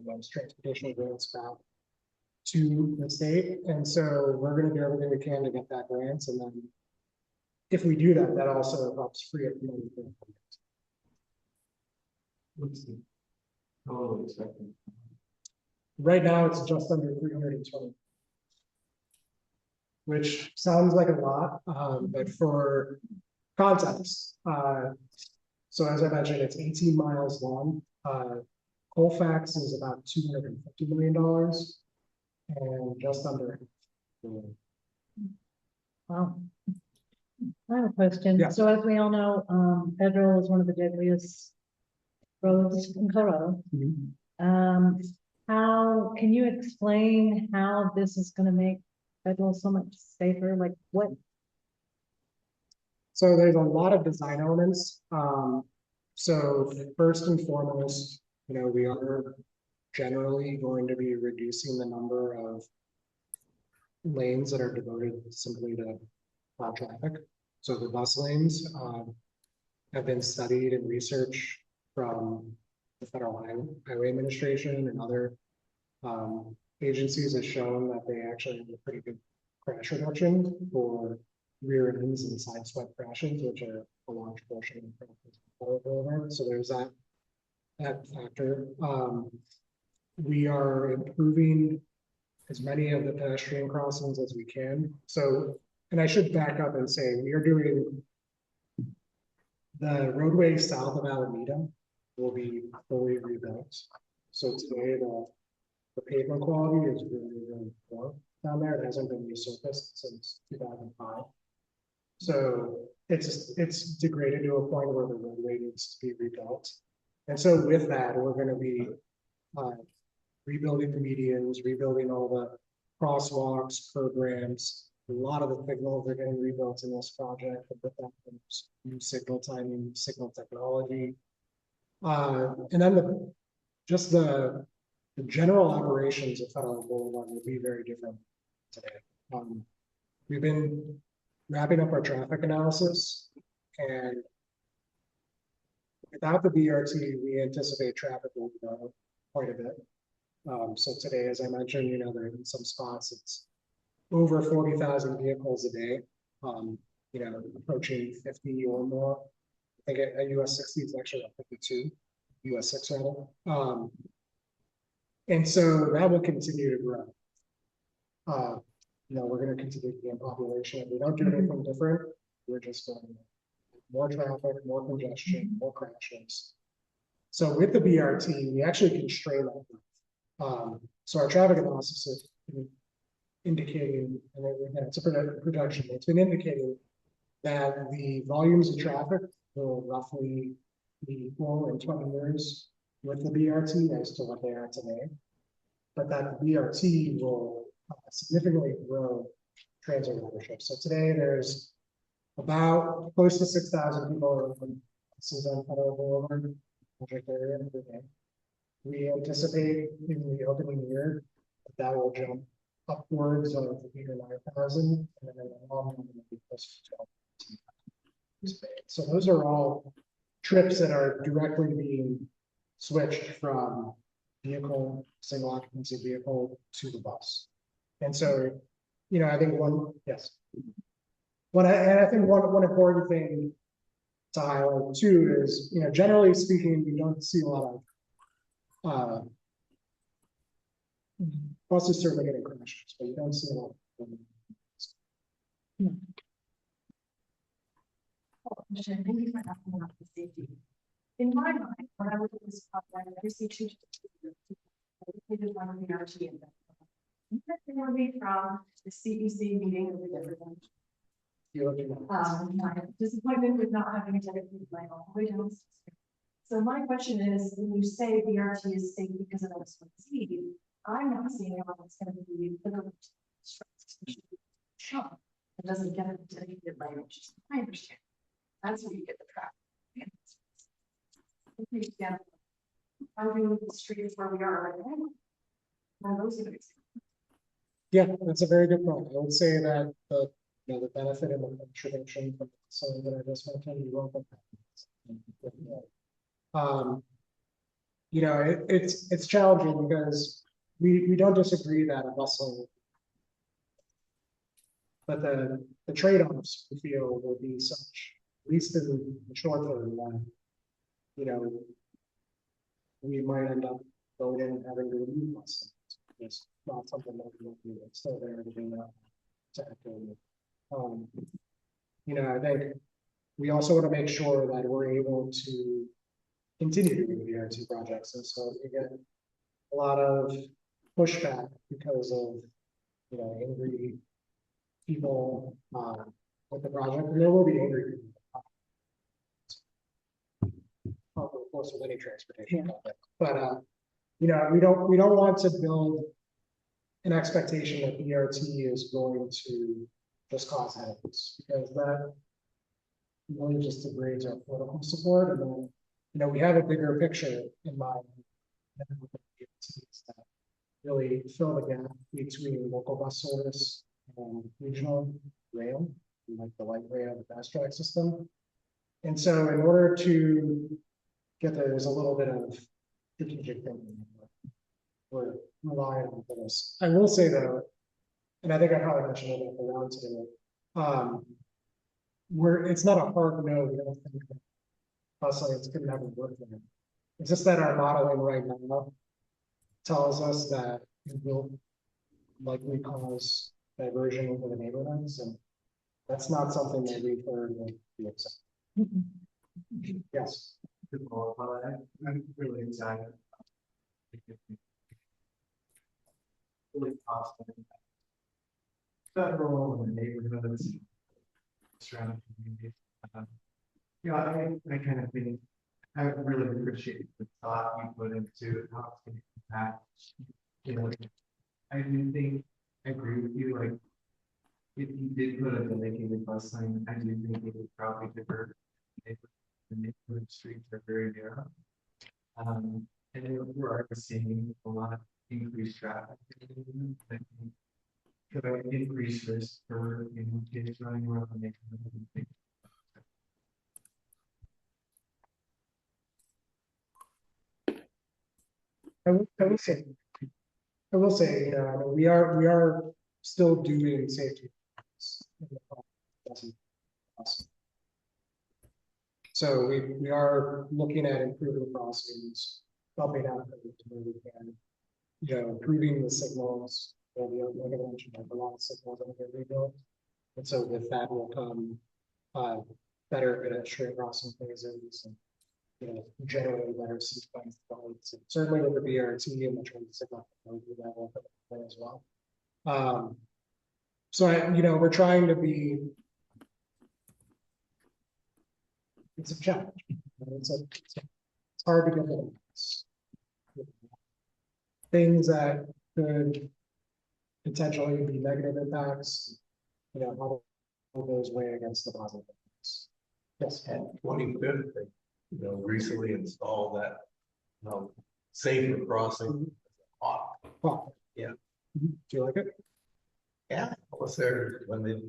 those transportation grants back to the state. And so we're going to do everything we can to get that grant. And then if we do that, that also helps free up money for the project. What's the total expected? Right now, it's just under 320, which sounds like a lot, but for context, so as I mentioned, it's 18 miles long. Colfax is about $250 million, and just under. Wow. I have a question. Yeah. So as we all know, Federal is one of the deadliest roads in Colorado. How can you explain how this is going to make Federal so much safer? Like what? So there's a lot of design elements. So first and foremost, you know, we are generally going to be reducing the number of lanes that are devoted simply to car traffic. So the bus lanes have been studied and researched from the Federal Highway Administration and other agencies have shown that they actually have a pretty good crash reduction for rear ends and side swept crashes, which are a large portion of the Boulevard. So there's that factor. We are improving as many of the pedestrian crossings as we can. So, and I should back up and say we are doing the roadway south of Alameda will be fully rebuilt. So today the pavement quality is really, really poor down there. It hasn't been resurfaced since 2005. So it's degraded to a point where the roadway needs to be rebuilt. And so with that, we're going to be rebuilding the medians, rebuilding all the crosswalks, curb ramps. A lot of the signals are getting rebuilt in this project. But that new signal timing, signal technology. And then the general operations of Federal Boulevard will be very different today. We've been wrapping up our traffic analysis, and without the BRT, we anticipate traffic will grow quite a bit. So today, as I mentioned, you know, there in some spots it's over 40,000 vehicles a day. You know, approaching 50 or more. I think at US 60 is actually at 52, US 6 rather. And so that will continue to grow. You know, we're going to continue to gain population. If we don't do anything different, we're just going to more traffic, more congestion, more crashes. So with the BRT, we actually constrain that. So our traffic analysis is indicating, and it's a projection, it's been indicating that the volumes of traffic will roughly be equal in 20 years with the BRT as to what they are today. But that the BRT will significantly grow transit ridership. So today there's about close to 6,000 people on Federal Boulevard project area every day. We anticipate in the opening year that will jump upwards of 8,000 or 9,000, and then in the long run will be close to 12,000. So those are all trips that are directly being switched from vehicle, single occupancy vehicle to the bus. And so, you know, I think I think one important thing to highlight too is, you know, generally speaking, we don't see a lot of buses certainly getting crashes, but you don't see a lot of Thank you for asking about the safety. In my mind, when I look at this project, I see two. They did one of the RT and from the CEC meeting of the different. My disappointment with not having a dedicated lane all the way down. So my question is, when you say BRT is safe because of SLCG, I'm not seeing how it's going to be. It doesn't get a dedicated lane, which is I understand. That's where you get the traffic. Yeah. How do the streets where we are right now? Well, those are the Yeah, that's a very good point. I would say that the, you know, the benefit of the contribution from something that I just mentioned, you won't get that. You know, it's challenging because we don't disagree that a bustle, but the trade-offs we feel will be such, at least in the short term, that, you know, we might end up going in and having to remove bustle. It's not something that we do. It's still there to be technically. You know, I think we also want to make sure that we're able to continue to do the BRT projects, and so we get a lot of pushback because of, you know, angry people with the project, and there will be angry people. Of course, with any transportation project, but you know, we don't want to build an expectation that BRT is going to just cause headaches, because that really just degrades our political support. And then, you know, we have a bigger picture in mind that really fill the gap between local bus service and regional rail, like the light rail, the fast track system. And so in order to get there, there's a little bit of strategic thinking. We're relying on this. I will say though, and I think I probably mentioned it at the round today, it's not a hard no. We don't think that bus lanes could never work there. It's just that our modeling right now tells us that it will likely cause diversion into the neighborhoods, and that's not something that we've heard would be accepted. Yes. I'm really excited. Really positive. Federal and the neighborhoods, surrounding communities. Yeah, I kind of think I really appreciate the thought you put into how it's going to impact. You know, I do think I agree with you. Like, if you did put a dedicated bus lane, I do think it would probably divert the neighborhood streets are very narrow. And we're already seeing a lot of increased traffic. Could I increase risk for, you know, kids running around the neighborhood? I will say, you know, I mean, we are still doing safety. So we are looking at improving crossings, bumping out to where we can, you know, improving the signals. Like I mentioned, like a lot of signals that we rebuilt, and so with that will come better pedestrian crossing phases, and, you know, generally better sequence points. Certainly with the BRT and the transit signal that will put as well. So you know, we're trying to be. It's a challenge. It's hard to get the things that could potentially be negative impacts. You know, how those weigh against the positive impacts. Yes. And 25th, they, you know, recently installed that safer crossing. Oh, yeah. Do you like it? Yeah, I was there when they.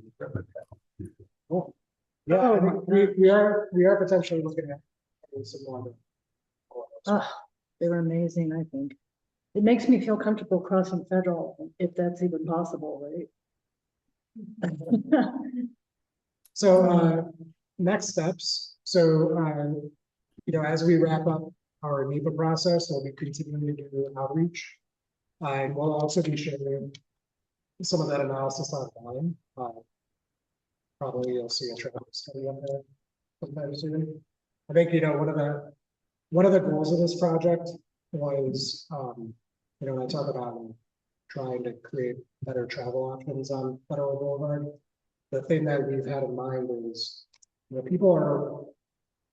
Cool. Yeah, we are potentially looking at some more. Oh, they were amazing, I think. It makes me feel comfortable crossing federal, if that's even possible, right? So next steps. So you know, as we wrap up our NEPA process, we'll be continuing to do outreach. And we'll also be sharing some of that analysis online. Probably you'll see a traffic study up there. sometime soon. I think, you know, one of the goals of this project was, you know, when I talk about trying to create better travel options on Federal Boulevard, the thing that we've had in mind is, you know, people are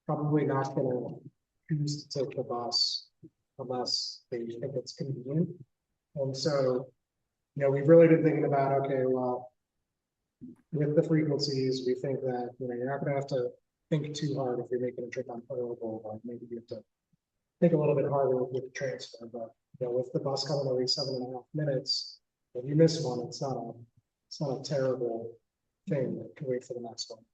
probably not gonna choose to take the bus unless they think it's convenient. And so, you know, we've really been thinking about, okay, well, with the frequencies, we think that, you know, you're not gonna have to think too hard if you're making a trip on Federal Boulevard. Maybe you have to think a little bit harder with the transfer, but, you know, with the bus coming every 7.5 minutes, if you miss one, it's not a terrible thing that can wait for the next one.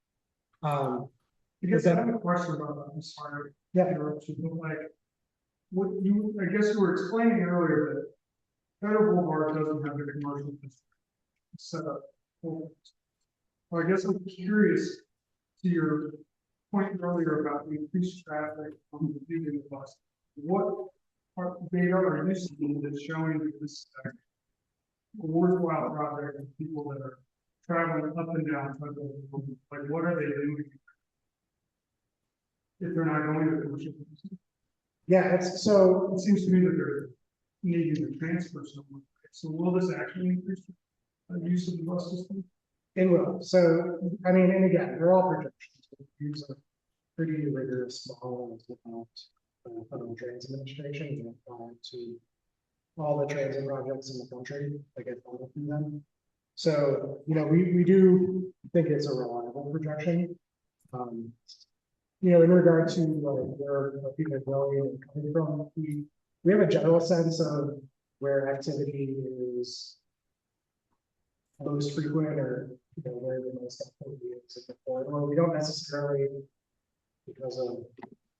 I guess I have a question about that, I'm sorry. Yeah. Interruption, but like, what you, I guess you were explaining earlier that Federal Boulevard doesn't have the commercial district set up. Well, I guess I'm curious to your point earlier about the increased traffic on the Union bus. What data are you seeing that's showing that this is a worthwhile project of people that are traveling up and down Federal Boulevard? Like, what are they doing if they're not going to the commercial district? Yeah, it's so It seems to me that they're needing to transfer someone. So will this actually increase the use of the bus system? it will. So, I mean, and again, they're all projections. We use a pretty rigorous model about Federal Transit Administration and apply to all the transit projects in the country that get funded from them. So, you know, we do think it's a reliable projection. You know, in regard to like where people are going and coming from, we have a general sense of where activity is most frequent, or you know, where the most activity is in the corridor. We don't necessarily, because of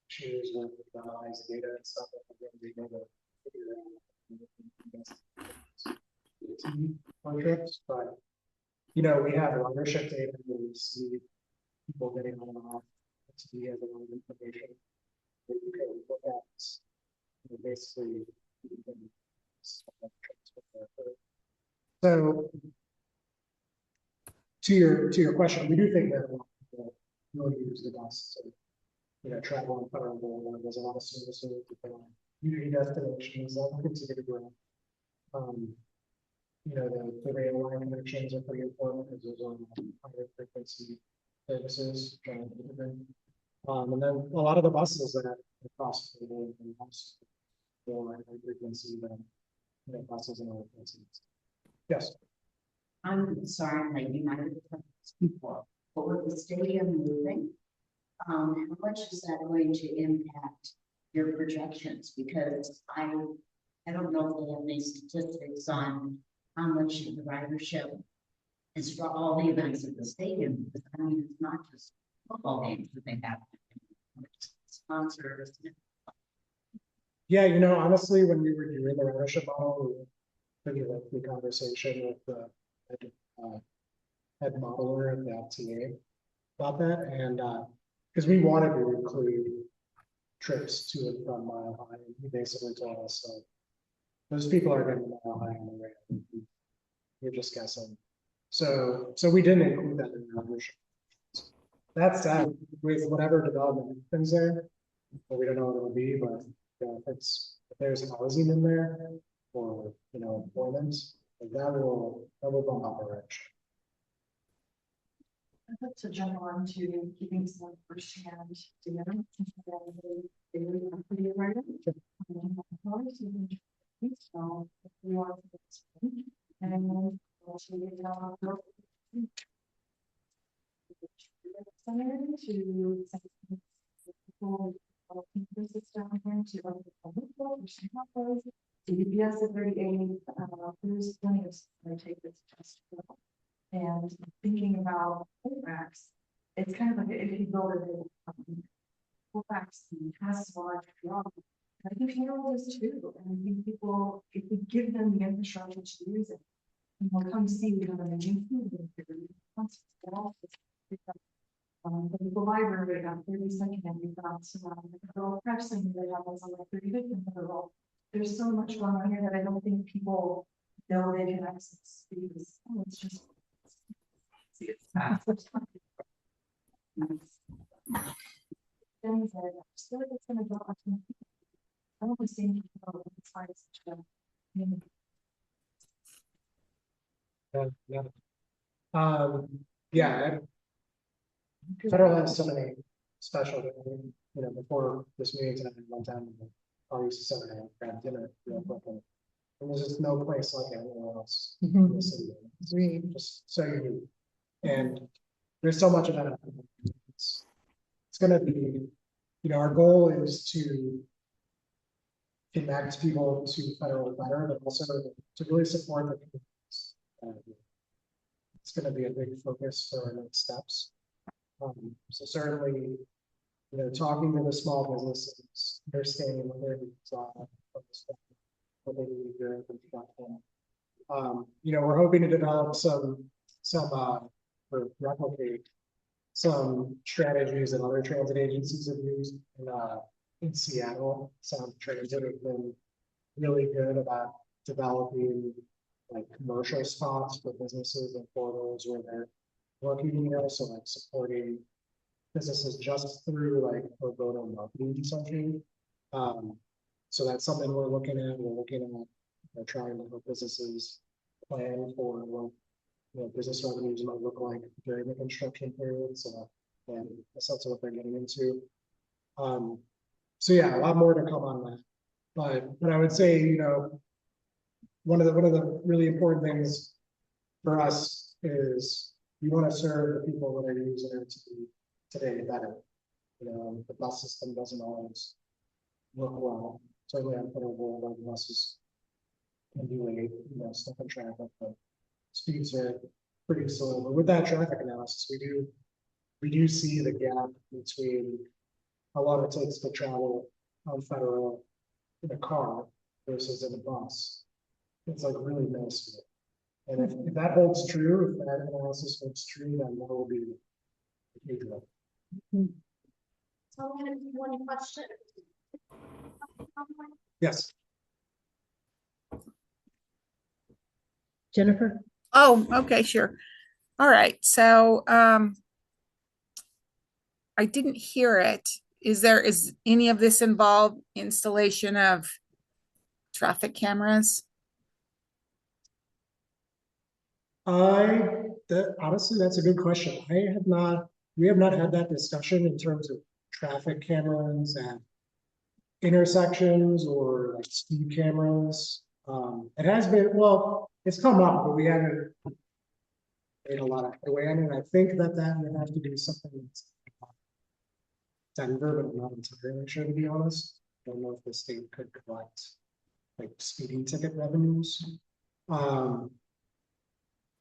issues with analyze data and stuff, that we're going to be able to figure out on trips, but you know, we have ridership data and we see people getting on and off. We have a lot of information that you can look at. You know, basically, you can so to your question, we do think that a lot of people will use the bus to, you know, travel on Federal Boulevard. There's a lot of services, community destinations that will continue to grow. You know, the rail line connections are pretty important because those are higher frequency services. And then a lot of the buses that cross the road and also more high frequency than, you know, buses and other places. Yes. I'm sorry, like United before, but with the stadium moving, how much is that going to impact your projections? Because I don't know if they have any statistics on how much the ridership is for all the events at the stadium. Because I mean, it's not just football games that they have. Sponsors. Yeah, you know, honestly, when we were doing the ridership model, we were pretty lengthy conversation with the head modeler at the LTA about that, and because we wanted to include trips to and from Mile High, and he basically told us, so those people are going to Mile High on the way. We're just guessing. So we didn't include that in the ridership. That said, with whatever development happens there, well, we don't know what it'll be, but you know, if there's housing in there or, you know, employment, like that will bump up our edge. I'd like to jump on to keeping some firsthand together. They really are pretty writing. So if we want to and DPS at 38, there's plenty of to take this test. And thinking about pullbacks, it's kind of like if you build a pullbacks has a large draw. I think Harold is too, and I think people, if we give them the infrastructure to use it, and we'll come see we have an amazing the library got 32nd and we've got the girl pressing that happens on like 35th and the there's so much going on here that I don't think people know they can access because it's just see it's fast. things that I just feel like it's gonna draw. I don't see any people as far as such a. Yeah. Yeah. Federal has so many special, before this meeting tonight, one time, I used to 7 a.m. grab dinner real quick. And there's just no place like it anywhere else in the city. It's just so unique. And there's so much of that. It's gonna be, our goal is to connect people to federal better, but also to really support the communities. It's gonna be a big focus for our next steps. So certainly, talking to the small businesses, understanding what their needs are, what they need here, we're hoping to develop some or replicate some strategies that other transit agencies have used in Seattle. Some transit have been really good about developing like commercial spots for businesses and corridors where they're working, so like supporting businesses just through like pro bono marketing essentially. So that's something we're looking at. We're looking at trying to help businesses plan for what business revenues might look like during the construction period. So and that's what they're getting into. So yeah, a lot more to come on that. But I would say, one of the really important things for us is we want to serve the people that are using it today better. The bus system doesn't always work well. Certainly I'm putting a role where the buses can be late, stuck in traffic, but speeds are pretty slow. But with that traffic analysis, we do see the gap between how long it takes to travel on federal in a car versus in a bus. It's like really minuscule. And if that holds true, if that analysis holds true, then that will be a huge one. So I'm gonna do one question. Yes. Jennifer? Oh, okay, sure. All right, so I didn't hear it. Is any of this involved installation of traffic cameras? Honestly, that's a good question. We have not had that discussion in terms of traffic cameras and intersections or like speed cameras. It has been, well, it's come up, but we haven't made a lot of headway on it. I think that would have to be something that's Denver, but I'm not entirely sure, to be honest. I don't know if the state could collect like speeding ticket revenues.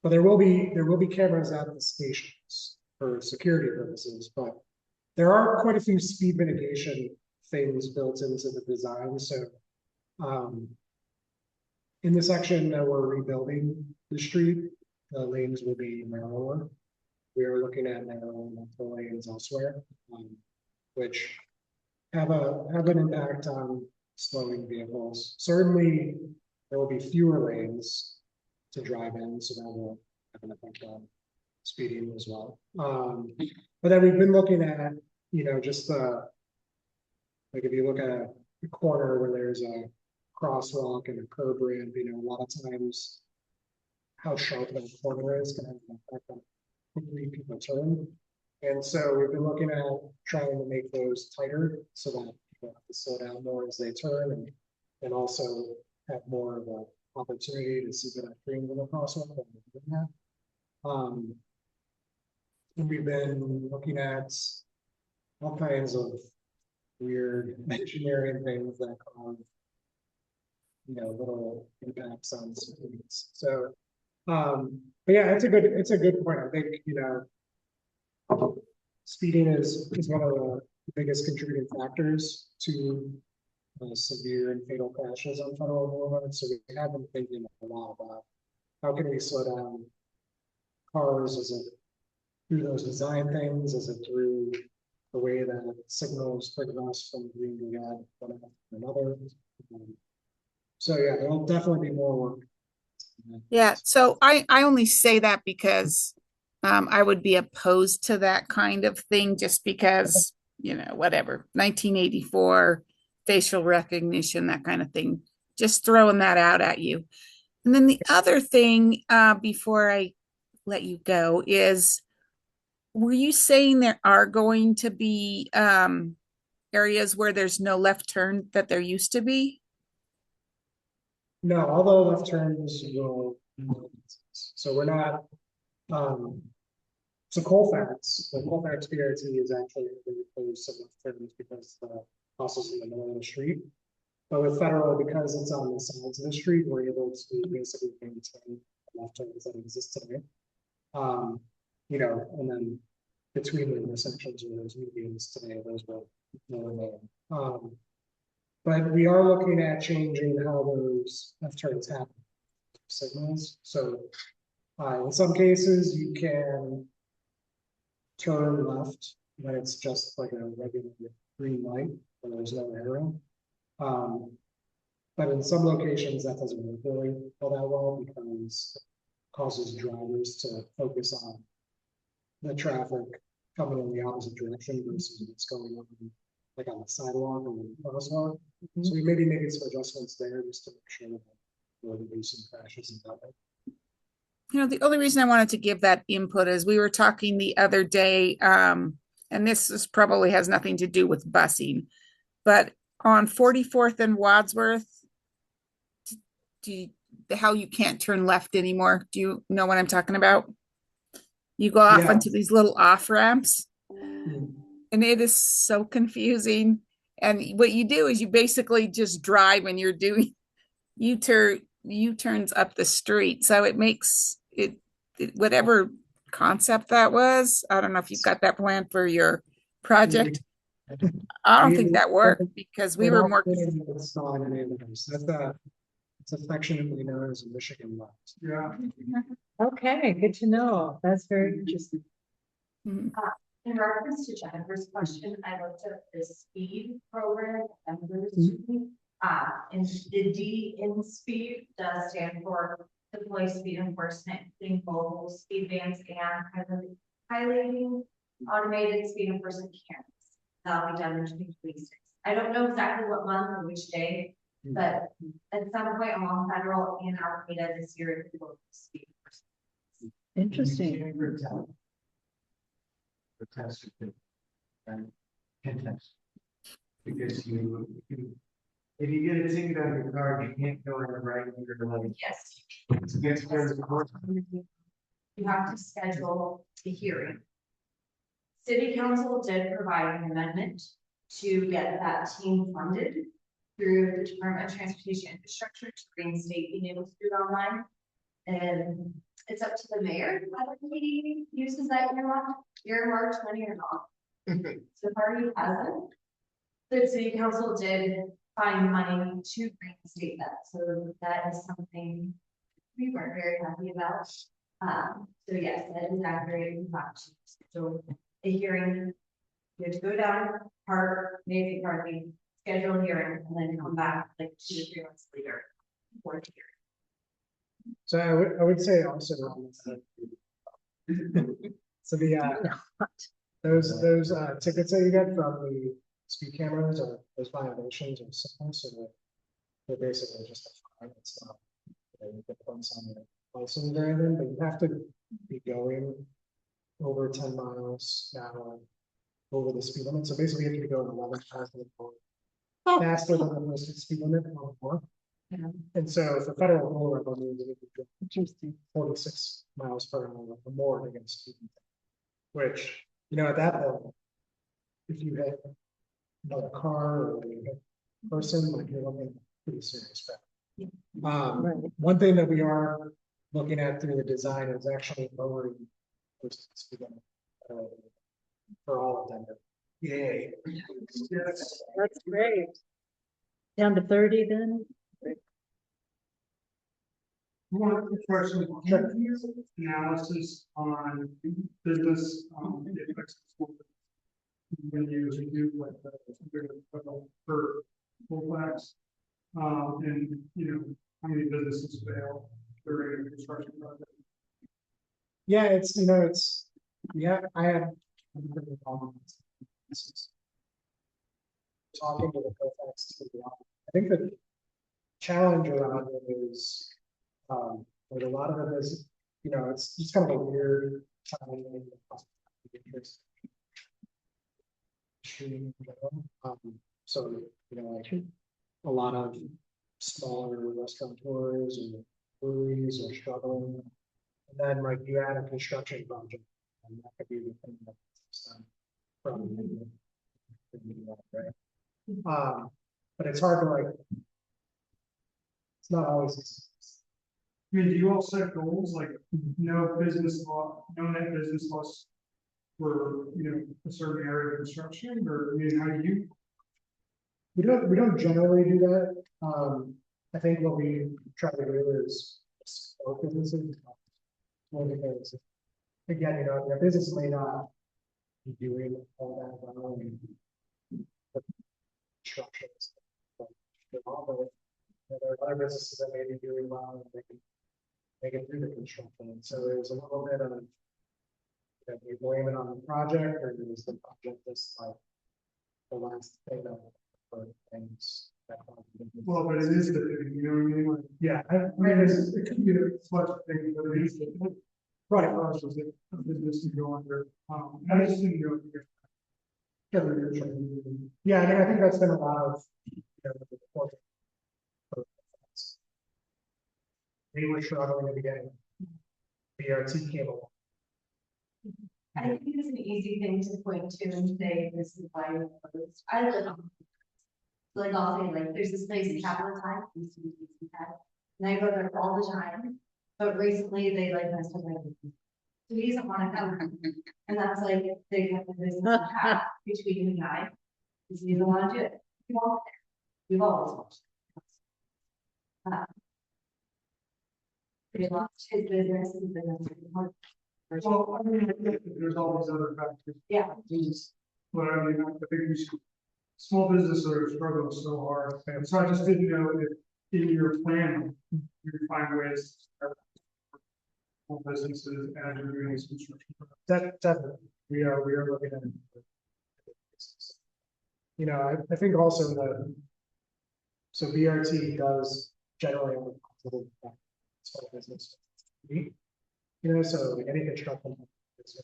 But there will be cameras at the stations for security purposes, but there are quite a few speed mitigation things built into the design. So in the section that we're rebuilding the street, the lanes will be narrower. We are looking at narrowing the lanes elsewhere, which have an impact on slowing vehicles. Certainly, there will be fewer lanes to drive in, so that will have an effect on speeding as well. But then we've been looking at, just like if you look at a corner where there's a crosswalk and a curb ramp, a lot of times how sharp that corner is can have an effect on quickly people turn. And so we've been looking at trying to make those tighter so that people have to slow down more as they turn and also have more of a opportunity to see that green in the crosswalk that we didn't have. We've been looking at all kinds of weird engineering things that cause little impacts on speeds. So but yeah, it's a good point. I think speeding is one of the biggest contributing factors to severe and fatal crashes on federal boulevards. So we have been thinking a lot about how can we slow down cars? Is it through those design things? Is it through the way that signals progress from green to red, one after another? So yeah, there'll definitely be more work. Yeah, so I only say that because I would be opposed to that kind of thing just because, whatever, 1984, facial recognition, that kind of thing. Just throwing that out at you. And then the other thing, before I let you go, is were you saying there are going to be areas where there's no left turn that there used to be? No, all the left turns will, so we're not, so Colfax, the Colfax BRT is actually opposed to left turns because the house is in the middle of the street. But with federal, because it's on the sides of the street, we're able to basically maintain the left turns that exist today. And then between the intersections where there's medians today, those will remain. But we are looking at changing how those left turns happen. Signals. So in some cases, you can turn left when it's just like a regular green light, where there's no arrow. But in some locations, that doesn't work really all that well because it causes drivers to focus on the traffic coming in the opposite direction versus what's going on, like on the sidewalk or the crosswalk. So we maybe making some adjustments there just to make sure that we're reducing crashes and that. The only reason I wanted to give that input is we were talking the other day, and probably has nothing to do with busing, but on 44th and Wadsworth, how you can't turn left anymore. Do you know what I'm talking about? You go off onto these little off ramps, and it is so confusing. And what you do is you basically just drive and you're doing U-turns up the street. So it makes it whatever concept that was. I don't know if you've got that plan for your project. I don't think that worked because we were more. It's affectionately known as a Michigan left. Yeah. Okay, good to know. That's very interesting. In reference to Jennifer's question, I looked at the speed program. And the D in speed does stand for deploy speed enforcement, including mobile speed bands and highlighting automated speed enforcement cameras. That'll be done in 2026. I don't know exactly what month or which day, but at some point along federal and Alameda this year, it will speed enforcement. Interesting. The test and test. Because if you get a ticket on your car, you can't go in the right lane. Yes. It's against the court. You have to schedule the hearing. City Council did provide an amendment to get that team funded through the Department of Transportation Infrastructure to reinstate being able to do it online. And it's up to the mayor whether he uses that earmarked money or not. The party hasn't. The City Council did find money to reinstate that. So that is something we weren't very happy about. So yes, that is accurate. We have to schedule a hearing. You have to go down, park, maybe parking, schedule a hearing, and then come back like 2 or 3 months later for the hearing. So I would say also so those tickets that you get from the speed cameras or those violations or something, so they're basically just a fine. It's not you put points on your license or anything, but you have to be going over 10 miles an hour over the speed limit. So basically you have to go 11 miles an hour faster than the posted speed limit or more. And so for federal road, I mean, interesting 46 miles per hour or more against speed limit, which at that point, if you hit another car or a person, like you're looking at pretty serious bad. One thing that we are looking at through the design is actually lowering posted speed limit for all of Denver. Yay! That's great. Down to 30 then? One of the questions, analysis on business, when you do like per Colfax, and how many businesses fail during a construction project? Yeah, it's, you know, it's, yeah, I have. Talking to the Colfax, I think the challenge around it is, like a lot of it is, you know, it's just kind of a weird time in the interest. So, you know, like a lot of smaller restaurateurs and breweries are struggling. And then like you add a construction project, and that could be the thing that's from right? But it's hard to like, it's not always. I mean, do you all set goals like no business law, no net business loss for, you know, a certain area of construction, or I mean, how do you? We don't generally do that. I think what we try to do is support businesses. More because, again, you know, your business may not be doing all that well in the construction. But there are other businesses that may be doing well and they can make it through the construction. So there's a little bit of, that you blame it on the project, or is the project just like the last thing that for things that. Well, but it is the, you know what I mean? Like, Yeah, I mean, it can be a flex thing, but it is the. Right. Process of a business to go under, I just didn't know. Yeah, I mean, I think that's been a lot of, you know, they were struggling at the beginning. BRT came along. I think it's an easy thing to point to and say, this is why we're closed. I live on. Like I'll say, like, there's this place in Chapel Time, used to be and I go there all the time, but recently they like messed up my business. So he doesn't want to come, and that's like, they have the business path between him and I, because he doesn't want to do it. We've always watched. He lost his business, and Well, I mean, there's all these other factors. yeah. But I mean, I think we should, small businesses are struggling so hard, and so I just didn't know if in your plan, you could find ways to start small businesses as you're doing this construction. Definitely, we are looking at it. You know, I think also that, so BRT does generally have a positive impact on small business. You know, so like any construction is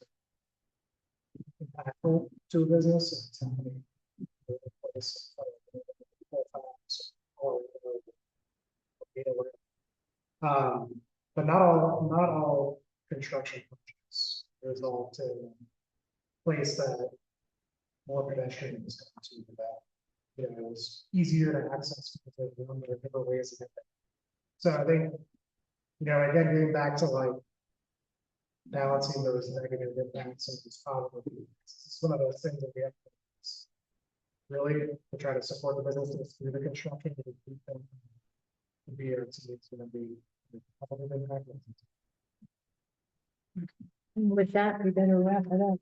impactful to a business. It's happening. But not all construction projects result in a place that more pedestrians come to that. You know, it's easier to access because there are different ways to get there. So I think, you know, again, getting back to like balancing those negative impacts and these positive, it's one of those things that we have to really to try to support the businesses through the construction. The BRT is going to be a positive impact. And with that, we better wrap it up.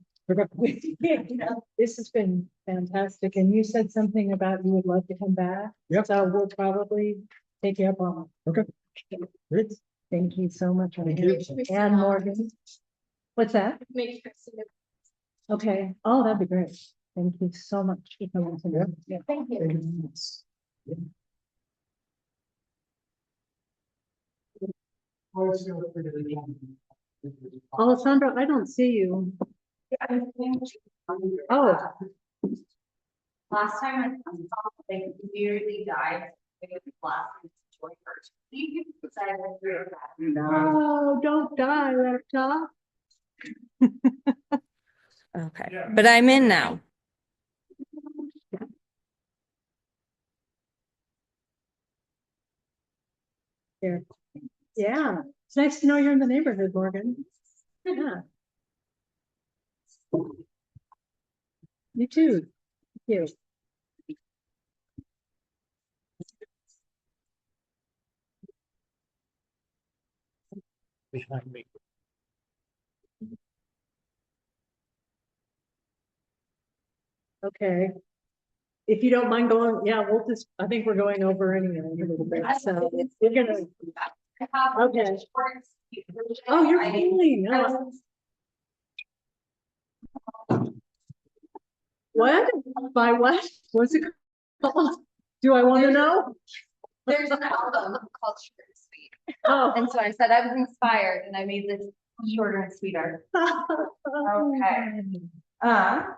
This has been fantastic. And you said something about you would love to come back. Yep. So we'll probably take you up on it. Okay. Great. Thank you so much. Thank you. And Morgan. What's that? Make sure to. Okay. Oh, that'd be great. Thank you so much for coming tonight. Yeah. Thank you. Thank you. Alessandra, I don't see you. Oh. Last time I saw, they nearly died. Last joy first. You can decide what you're about. No, don't die, laptop. Okay, Yeah. but I'm in now. Here. Yeah, it's nice to know you're in the neighborhood, Morgan. Yeah. You too. Thank you. Behind me. Okay. If you don't mind going, yeah, we'll just, I think we're going over anyway a little bit, so we're gonna. Okay. Oh, you're I- feeling, I no. was- What? By what? What's it called? Do I want to know? There's an album called Short and Sweet. Oh. And so I said I was inspired and I made this shorter and sweeter. Okay.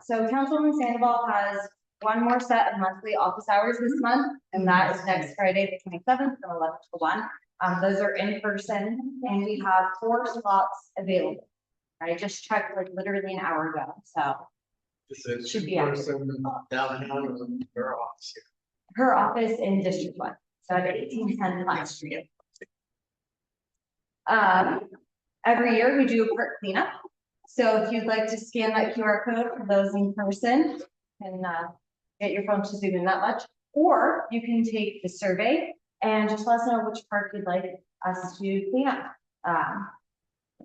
So Councilwoman Sandoval has one more set of monthly office hours this month, and that is next Friday, the 27th, from 11 to 1. Those are in person, and we have 4 slots available. I just checked like literally an hour ago, so should be active. Downtown and their office here. Her office in District 1, so at 1810 Pine Street. Every year we do a park cleanup. So if you'd like to scan that QR code for those in person and get your phone to zoom in that much, or you can take the survey and just let us know which park you'd like us to clean up.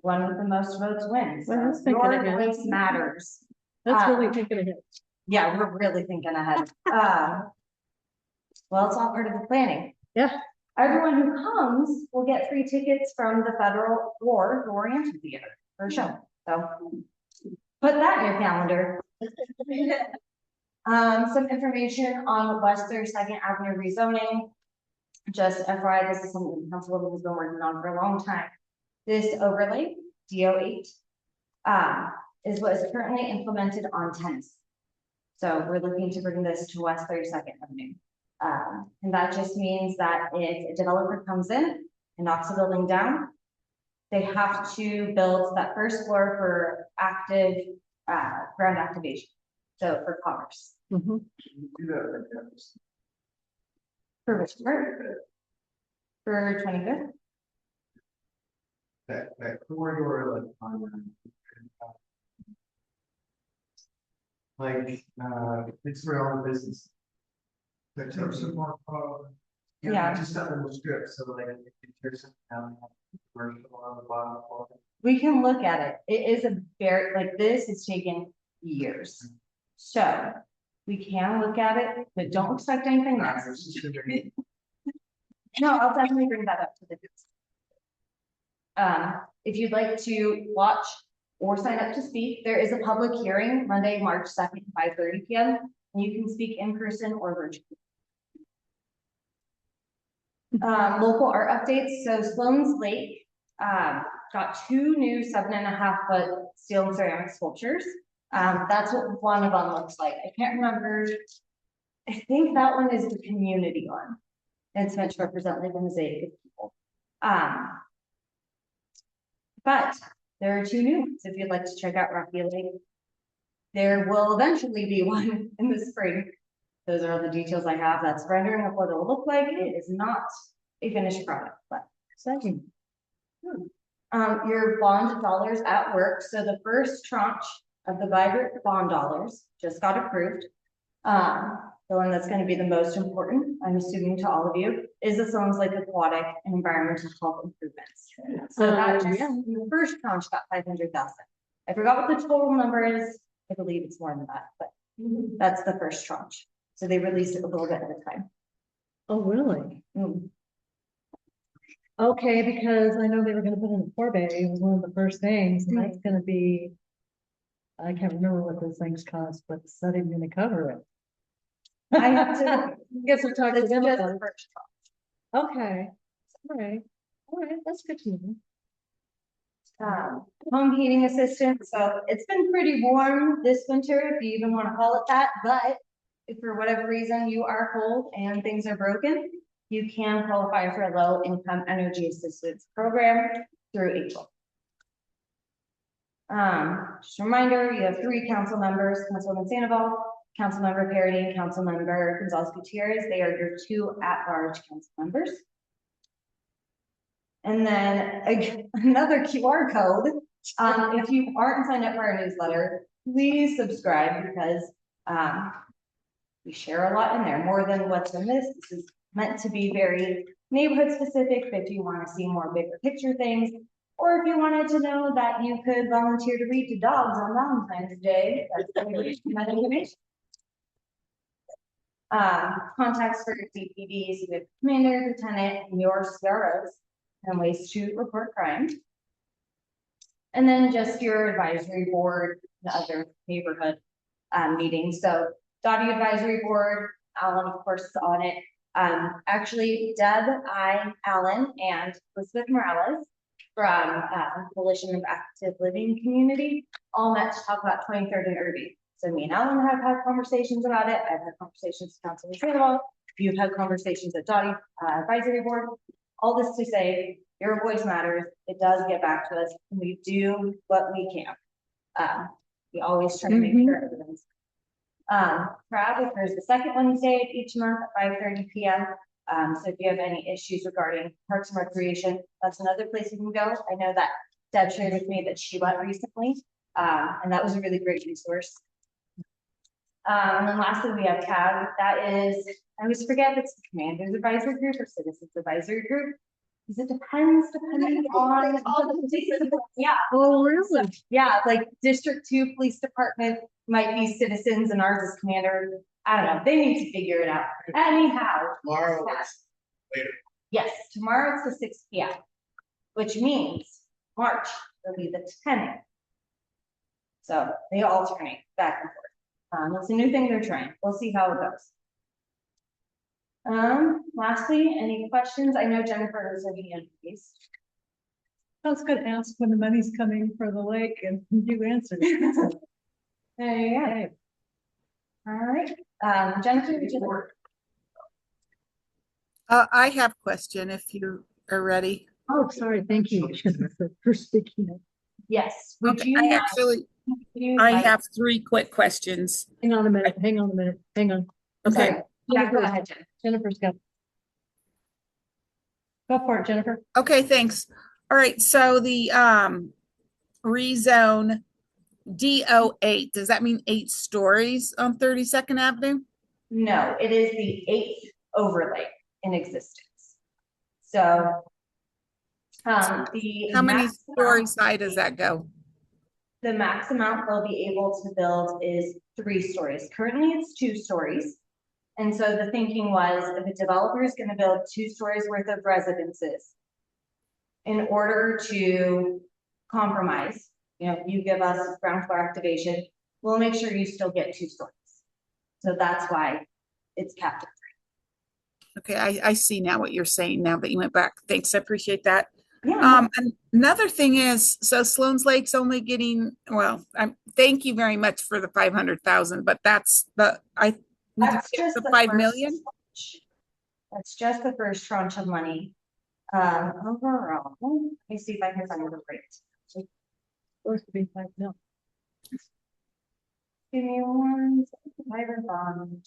One with the most votes wins. Well, that's So thinking your ahead. voice matters. That's really thinking ahead. Yeah, we're really thinking ahead. Well, it's all part of the planning. Yeah. Everyone who comes will get free tickets from the Federal or the Oriental Theater for a show. So put that in your calendar. Some information on West 32nd Avenue rezoning. Just FYI, this is something the council has been working on for a long time. This overlay, DO8, is what is currently implemented on tennis. So we're looking to bring this to West 32nd Avenue. And that just means that if a developer comes in and knocks a building down, they have to build that first floor for active ground activation. So for commerce. Mhm. Do that right now. For which part? For 25th? That corridor, it's for all the business. That There's some more, Yeah. Just on the little strip, so like, if there's some commercial on the bottom floor. We can look at it. It is a very, like, this has taken years. So we can look at it, but don't expect anything next. No, I'll definitely bring that up to the group. If you'd like to watch or sign up to speak, there is a public hearing Monday, March 2nd, 5:30 p.m. And you can speak in person or virtually. Local art updates. So Sloan's Lake got 2 new 7.5-foot steel and ceramic sculptures. That's what one of them looks like. I can't remember. I think that one is the community one. It's meant to represent like a mosaic of people. But there are 2 new ones if you'd like to check out Rocky Lake. There will eventually be one in the spring. Those are all the details I have. That's rendering of what it'll look like. It is not a finished product, but Exciting. your bond dollars at work. So the first tranche of the vibrant bond dollars just got approved. The one that's going to be the most important, I'm assuming to all of you, is the Sloan's Lake Aquatic and Environmental Health Improvements. So that just, the first tranche got 500,000. I forgot what the total number is. I believe it's more than that, but that's the first tranche. So they released it a little bit at a time. Oh, really? Mm. Okay, because I know they were gonna put in the forebay, it was one of the first things, and that's gonna be. I can't remember what those things cost, but it's not even gonna cover it. I have to. Guess we'll talk to It's them just about the it. first tranche. Okay, all right, that's good to know. Home heating assistance, so it's been pretty warm this winter, if you even want to call it that, but if for whatever reason you are cold and things are broken, you can qualify for a low income energy assistance program through April. Just a reminder, you have 3 council members, Councilwoman Sandoval, Councilmember Parity, and Councilmember Gonzalez Gutierrez. They are your 2 at-large council members. And then another QR code. If you aren't signed up for our newsletter, please subscribe because we share a lot in there, more than what's in this. This is meant to be very neighborhood specific, but if you want to see more bigger picture things, or if you wanted to know that you could volunteer to read to dogs on Valentine's Day, that's that information. Contacts for your CPDs with commander, lieutenant, and your CROs, and ways to report crime. And then just your advisory board, the other neighborhood meetings. So Dottie Advisory Board, Alan, of course, is on it. Actually, Deb, Alan, and Elizabeth Morales from Coalition of Active Living Community all met to talk about 23rd and Irving. So me and Alan have had conversations about it. I've had conversations with Councilman Sandoval. You've had conversations at Dottie Advisory Board. All this to say, your voice matters. It does get back to us. And we do what we can. We always try to make sure everything's CRAB occurs the second Wednesday of each month at 5:30 p.m. So if you have any issues regarding Parks and Recreation, that's another place you can go. I know that Deb shared with me that she went recently, and that was a really great resource. And then lastly, we have CAB. That is, I always forget if it's the Commanders Advisory Group or Citizens Advisory Group. Because it depends depending on yeah. Oh, really? Yeah, like District 2 Police Department might be citizens and ours is commander. I don't know. They need to figure it out. Anyhow. Tomorrow, yes. later. Yes, tomorrow it's the 6 p.m. Which means March will be the 10th. So they alternate back and forth. That's a new thing they're trying. We'll see how it goes. Lastly, any questions? I know Jennifer is looking at these. I was gonna ask when the money's coming for the lake and you answered. There you go. All right, Jennifer, would you like? I have a question if you are ready. Oh, sorry. Thank you for speaking. Yes. Would Okay, you I mind- actually, you I like- have 3 quick questions. Hang on a minute. Hang on a minute. Hang on. Okay. Sorry. Yeah, go ahead, Jen. Jennifer's got. Go for it, Jennifer. Okay, thanks. All right, so the rezone DO8, does that mean 8 stories on 32nd Avenue? No, it is the 8th overlay in existence. So, the How many max stories high does that go? The max amount they'll be able to build is 3 stories. Currently, it's 2 stories. And so the thinking was if a developer is going to build 2 stories worth of residences, in order to compromise, you know, you give us ground floor activation, we'll make sure you still get 2 stories. So that's why it's capped at 3. Okay, I see now what you're saying now that you went back. Thanks, I appreciate that. Yeah. Another thing is, so Sloan's Lake's only getting, well, thank you very much for the 500,000, but that's That's just the the 5 first million? tranche. That's just the first tranche of money. Overall, let me see if I can find the rate. Supposed to be 5 mil. Give me one second. Hybrid bond.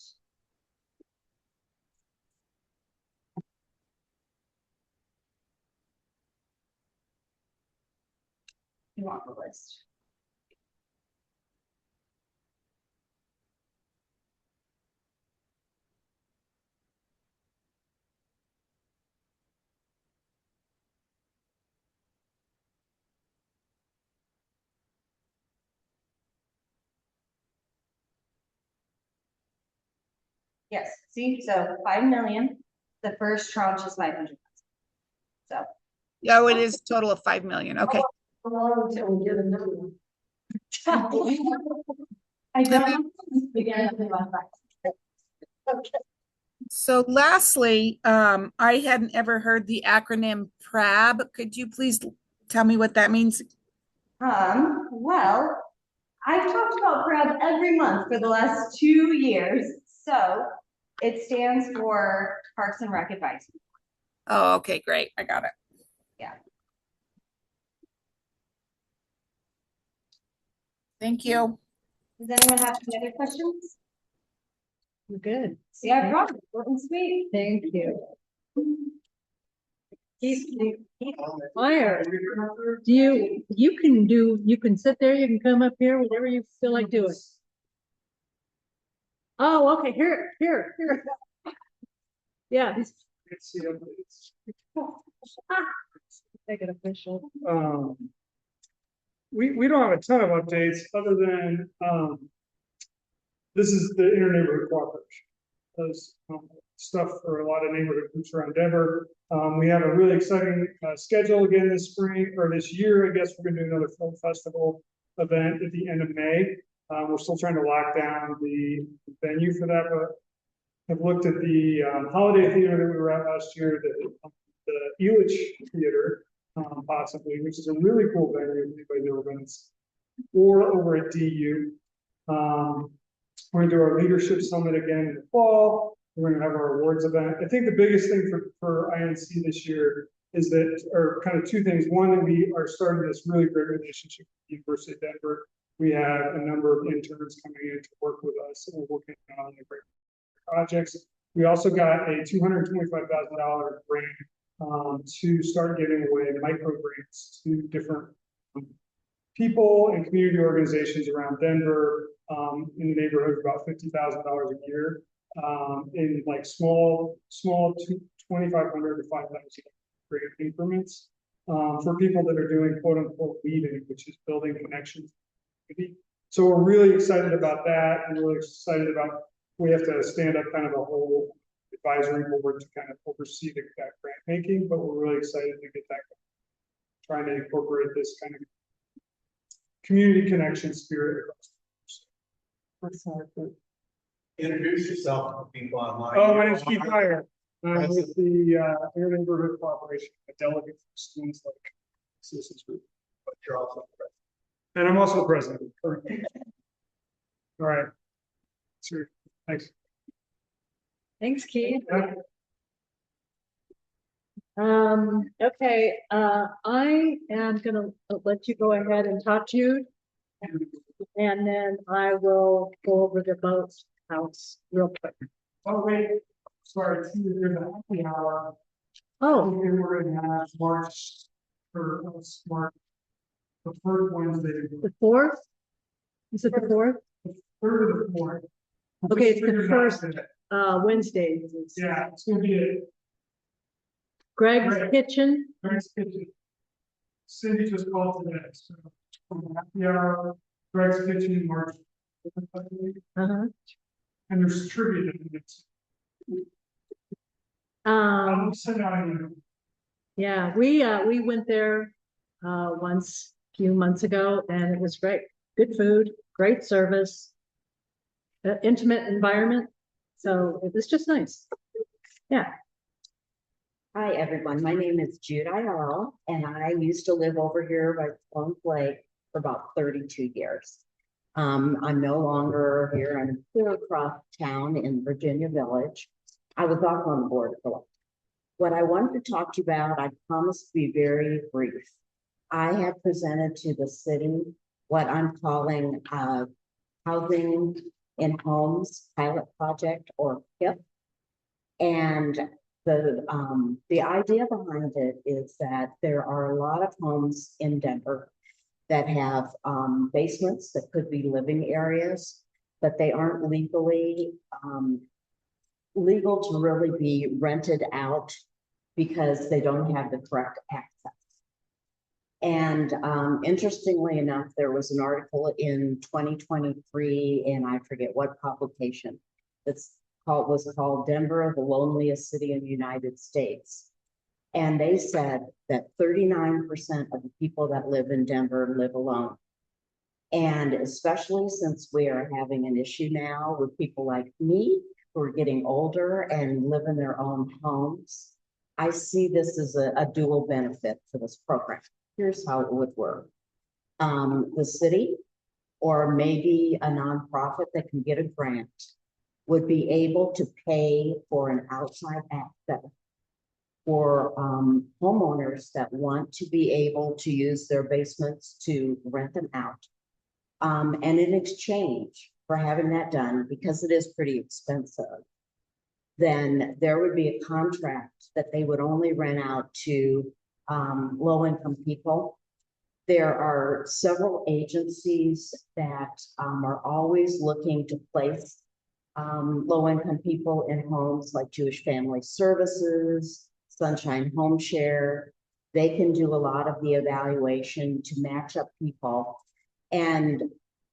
You want the list? Yes, see, so 5 million, the first tranche is 500,000. So. Oh, it is a total of 5 million, okay. Until we get another one. I don't. Again, okay. So lastly, I hadn't ever heard the acronym PRAB. Could you please tell me what that means? Well, I've talked about PREB every month for the last 2 years. So it stands for Parks and Rec Advisory. Oh, okay, great. I got it. Yeah. Thank you. Does anyone have any other questions? You're good. See, I brought it. Short and sweet. Thank you. Keith Meyer, you can sit there, you can come up here, whatever you feel like doing. Oh, okay, here. Yeah. Make it official. We don't have a ton of updates other than, this is the Interneighborhood Cooperation. does stuff for a lot of neighborhood groups around Denver. We have a really exciting schedule again this spring, or this year. I guess we're gonna do another film festival event at the end of May. We're still trying to lock down the venue for that, but I've looked at the holiday theater that we were at last year, the Elitch Theater, possibly, which is a really cool venue if anybody knows events, or over at DU. We're gonna do our leadership summit again in the fall. We're gonna have our awards event. I think the biggest thing for INC this year is that, or kind of two things. One, that we are starting this really great relationship with the University of Denver. We have a number of interns coming in to work with us, and we're working on the great projects. We also got a $225,000 grant to start giving away micro grants to different people and community organizations around Denver, in the neighborhood of about $50,000 a year, in like small 2,500 to 5,000 grant increments, for people that are doing quote unquote leading, which is building connections. So we're really excited about that, and really excited about, we have to stand up kind of a whole advisory board to kind of oversee that grant making, but we're really excited to get that going. Trying to incorporate this kind of community connection spirit across. Introduce yourself to people online. Oh, my name is Keith Meyer. I'm with the Air Neighborhood Cooperation, a delegate for students like citizens group. But you're also the And I'm also the president. All right. Sure. Thanks. Thanks, Keith. Okay, I am gonna let you go ahead and talk to you. And then I will go over the boat house real quick. Oh, wait. Sorry, there's a happy hour. Oh, We were gonna have March for March. The third Wednesday. the fourth? Is it the fourth? Third or the fourth. Okay, it's the Figured out first, today. Wednesday. Yeah, it's gonna be a Greg's Greg. Kitchen. Greg's Kitchen. Cindy just called today, so from happy hour, Greg's Kitchen, March. Uh-huh. And there's trivia in it. I'll send out an email. Yeah, we went there once a few months ago, and it was great. Good food, great service, intimate environment. So it was just nice. Yeah. Hi, everyone. My name is Jude Ayala, and I used to live over here by Sloan Lake for about 32 years. I'm no longer here. I'm here across town in Virginia Village. I was off on the board for a while. What I wanted to talk to you about, I promise to be very brief. I have presented to the city what I'm calling housing in homes pilot project, or HIP. And the idea behind it is that there are a lot of homes in Denver that have basements that could be living areas, but they aren't legally legal to really be rented out because they don't have the correct access. And interestingly enough, there was an article in 2023, and I forget what publication, was called Denver, the Loneliest City in the United States. And they said that 39% of the people that live in Denver live alone. And especially since we are having an issue now with people like me who are getting older and live in their own homes, I see this as a dual benefit for this program. Here's how it would work. The city, or maybe a nonprofit that can get a grant, would be able to pay for an outside access for homeowners that want to be able to use their basements to rent them out. And in exchange for having that done, because it is pretty expensive, then there would be a contract that they would only rent out to low-income people. There are several agencies that are always looking to place low-income people in homes, like Jewish Family Services, Sunshine Home Share. They can do a lot of the evaluation to match up people. And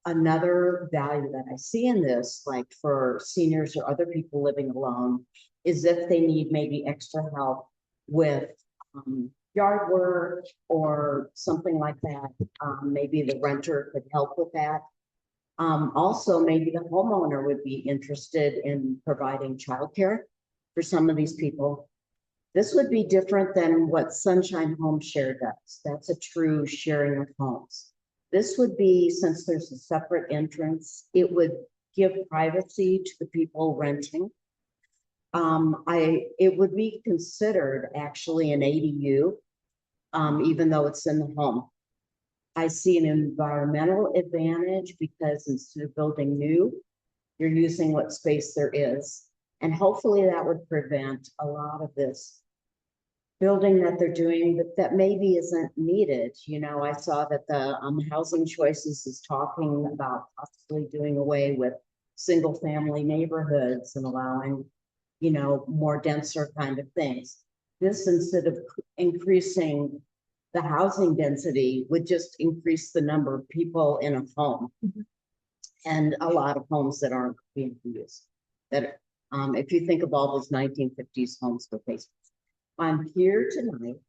another value that I see in this, like for seniors or other people living alone, is if they need maybe extra help with yard work or something like that, maybe the renter could help with that. Also, maybe the homeowner would be interested in providing childcare for some of these people. This would be different than what Sunshine Home Share does. That's a true sharing of homes. This would be, since there's a separate entrance, it would give privacy to the people renting. It would be considered actually an ADU, even though it's in the home. I see an environmental advantage because instead of building new, you're using what space there is. And hopefully that would prevent a lot of this building that they're doing that maybe isn't needed. You know, I saw that the Housing Choices is talking about possibly doing away with single family neighborhoods and allowing, you know, more denser kind of things. This, instead of increasing the housing density, would just increase the number of people in a home. And a lot of homes that aren't being used. That if you think of all those 1950s homes with basements. I'm here tonight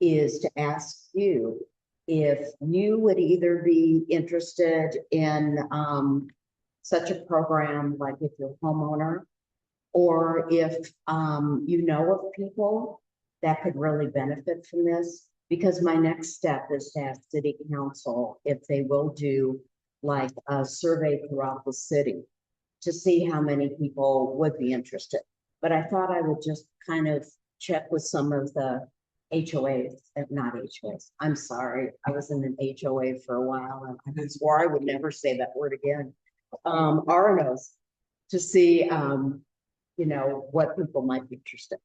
is to ask you if you would either be interested in such a program, like if you're a homeowner, or if you know of people that could really benefit from this. Because my next step is to ask City Council if they will do like a survey throughout the city to see how many people would be interested. But I thought I would just kind of check with some of the HOAs, not HOAs. I'm sorry, I was in an HOA for a while and I swore I would never say that word again. RNOs, to see, you know, what people might be interested.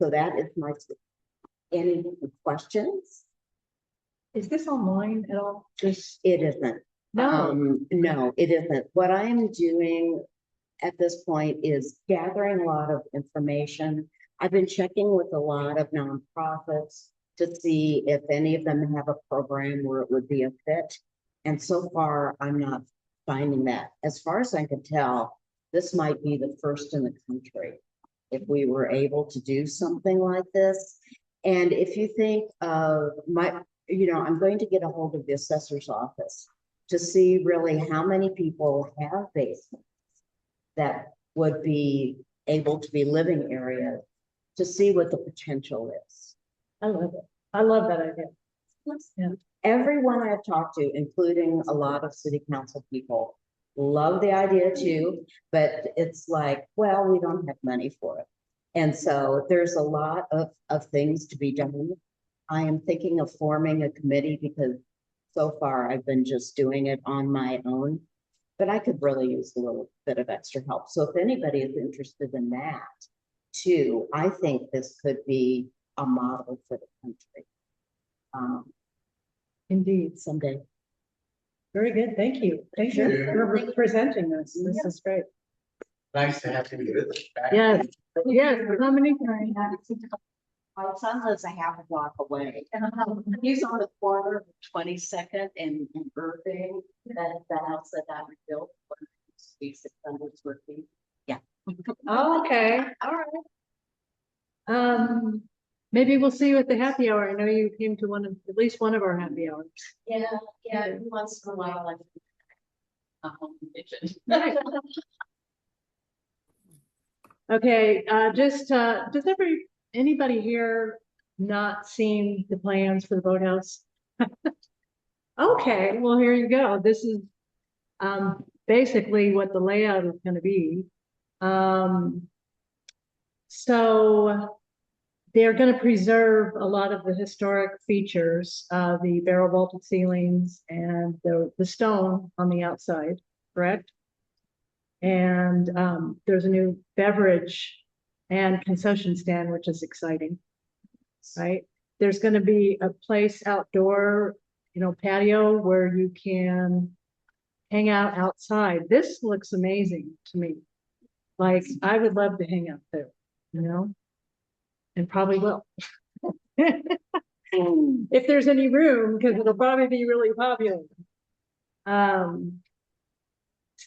So that is my, any questions? Is this online at all? This, It isn't. no, No, it isn't. What I am doing at this point is gathering a lot of information. I've been checking with a lot of nonprofits to see if any of them have a program where it would be a fit. And so far, I'm not finding that. As far as I can tell, this might be the first in the country if we were able to do something like this. And if you think of you know, I'm going to get a hold of the assessor's office to see really how many people have basements that would be able to be living areas, to see what the potential is. I love it. I love that idea. Yeah. Everyone I've talked to, including a lot of city council people, love the idea too, but it's like, well, we don't have money for it. And so there's a lot of things to be done. I am thinking of forming a committee because so far I've been just doing it on my own, but I could really use a little bit of extra help. So if anybody is interested in that too, I think this could be a model for the country. Indeed. Someday. Very good. Thank you. Thank you for presenting this. This is great. Nice to have you. Yes. Yes. How many? My son lives a half a block away. He's on the corner of 22nd and Irving. That house that I built was 600 square feet. Yeah. Okay. All right. Maybe we'll see you at the happy hour. I know you came to at least one of our happy hours. Yeah. Once in a while, like a home kitchen. Okay. Does anybody here not seen the plans for the boathouse? Okay, well, here you go. This is basically what the layout is going to be. So they're going to preserve a lot of the historic features, the barrel vaulted ceilings and the stone on the outside, correct? And there's a new beverage and concession stand, which is exciting, right? There's going to be a place outdoor, you know, patio where you can hang out outside. This looks amazing to me. Like, I would love to hang out there, you know, and probably will. If there's any room, because it'll probably be really popular.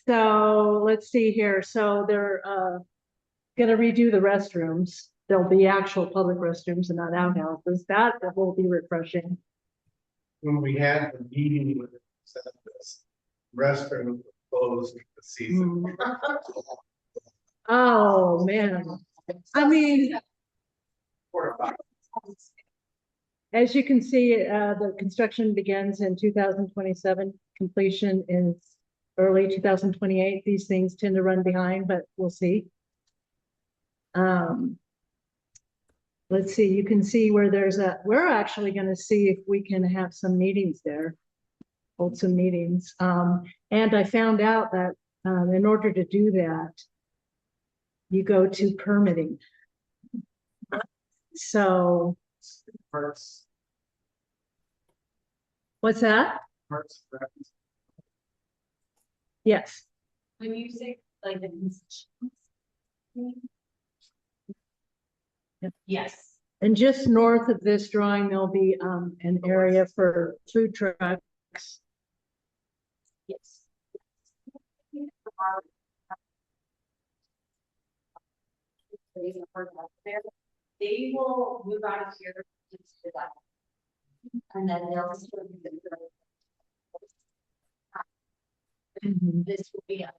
So let's see here. So they're gonna redo the restrooms. There'll be actual public restrooms and not outhouses. That will be refreshing. When we had the meeting with this restaurant closed for the season. Oh, man. I mean, as you can see, the construction begins in 2027. Completion is early 2028. These things tend to run behind, but we'll see. Let's see, you can see where we're actually going to see if we can have some meetings there, hold some meetings. And I found out that in order to do that, you go to permitting. So Parts, what's that? parts, reference. Yes. When you say like the concessions. Yes. And just north of this drawing, there'll be an area for food trucks. Yes. They will move out of here to that. And then they'll still be this will be a.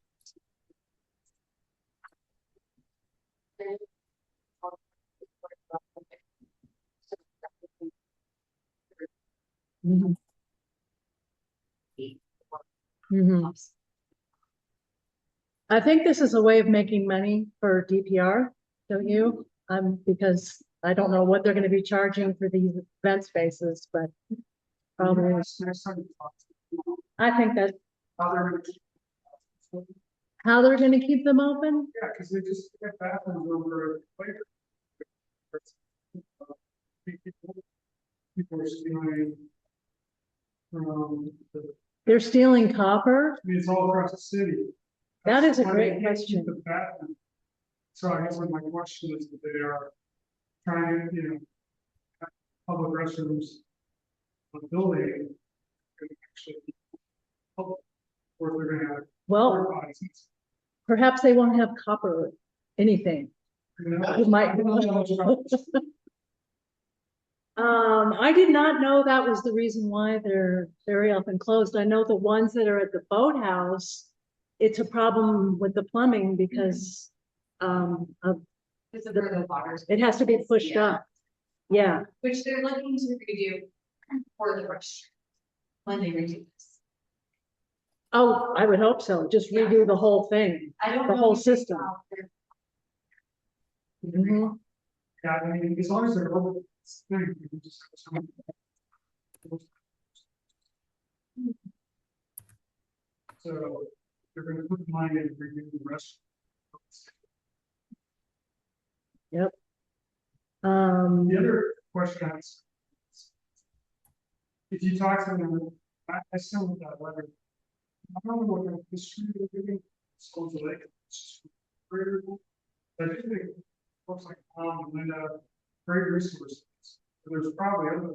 Mhm. Mhm. I think this is a way of making money for DPR, don't you? Because I don't know what they're going to be charging for these event spaces, but probably. I think that's how they're going to keep them open. Yeah, because they just get bathrooms over later. People are stealing. They're stealing copper. I mean, it's all across the city. That is a That's why great they can't question. keep the bathroom. So I guess what my question is that they are trying, have public restrooms on the building. Could actually be public, or they're gonna have. Well, porta potties. perhaps they won't have copper anything. You know? It might. I did not know that was the reason why they're very often closed. I know the ones that are at the boathouse, it's a problem with the plumbing because of Because of where the water's. it has to be pushed Yeah. up. Yeah. Which they're looking to redo for the restaurant when they redo this. Oh, I would hope so. Just redo the whole thing. I don't The know whole anything system. about their- Mhm. Yeah, I mean, as long as they're open, it's thing, you can just have someone. So they're gonna put money in redo the rest. Yep. The other question I was. If you talk to them, I still with that letter. I don't know what the history of it sounds like. It's just very cool. But I think it looks like and Linda, great resources. But there's probably other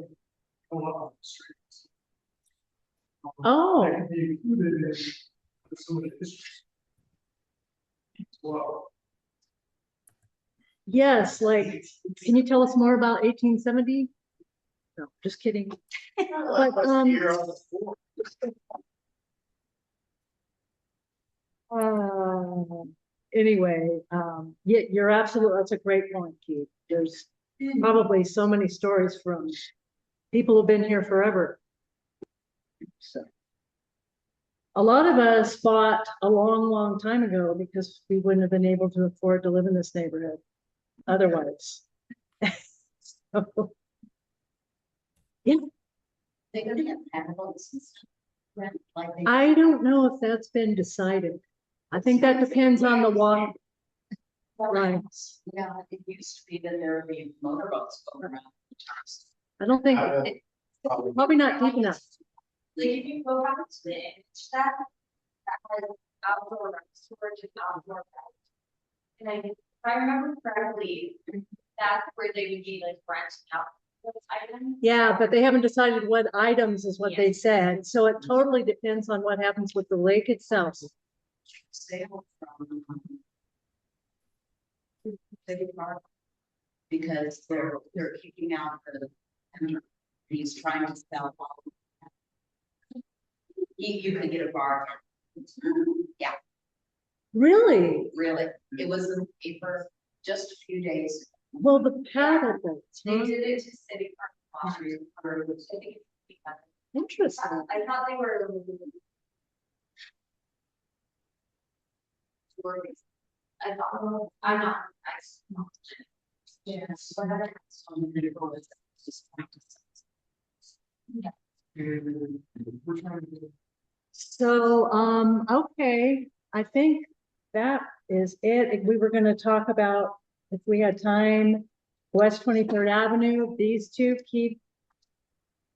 a lot of streets. Oh. That could be included in some of the history. As well. Yes, like, can you tell us more about 1870? No, just kidding. But, anyway, yeah, you're absolutely, that's a great point, Keith. There's probably so many stories from people who've been here forever. So. A lot of us bought a long, long time ago because we wouldn't have been able to afford to live in this neighborhood otherwise. So, yeah. They're gonna have animals and stuff. Right, like they. I don't know if that's been decided. I think that depends on the walk. Right. Yeah, it used to be that there would be motorboats going around. I don't think, I will probably not deep enough. Like if you go out to the image that has outdoor storage and outdoor. And if I remember correctly, that's where they would be like renting out those items. Yeah, but they haven't decided what items is what they said. So it totally depends on what happens with the lake itself. sale from City Park. Because they're kicking out the, he's trying to sell all. You could get a bar. Yeah, Really? really. It was in the paper just a few days. Well, the paddle boats, They huh? did it to City Park. Or the city. Interesting. I thought they were. I thought, I'm not. Yes. We're trying to do. So, okay, I think that is it. We were gonna talk about, if we had time, West 23rd Avenue, these two, Keith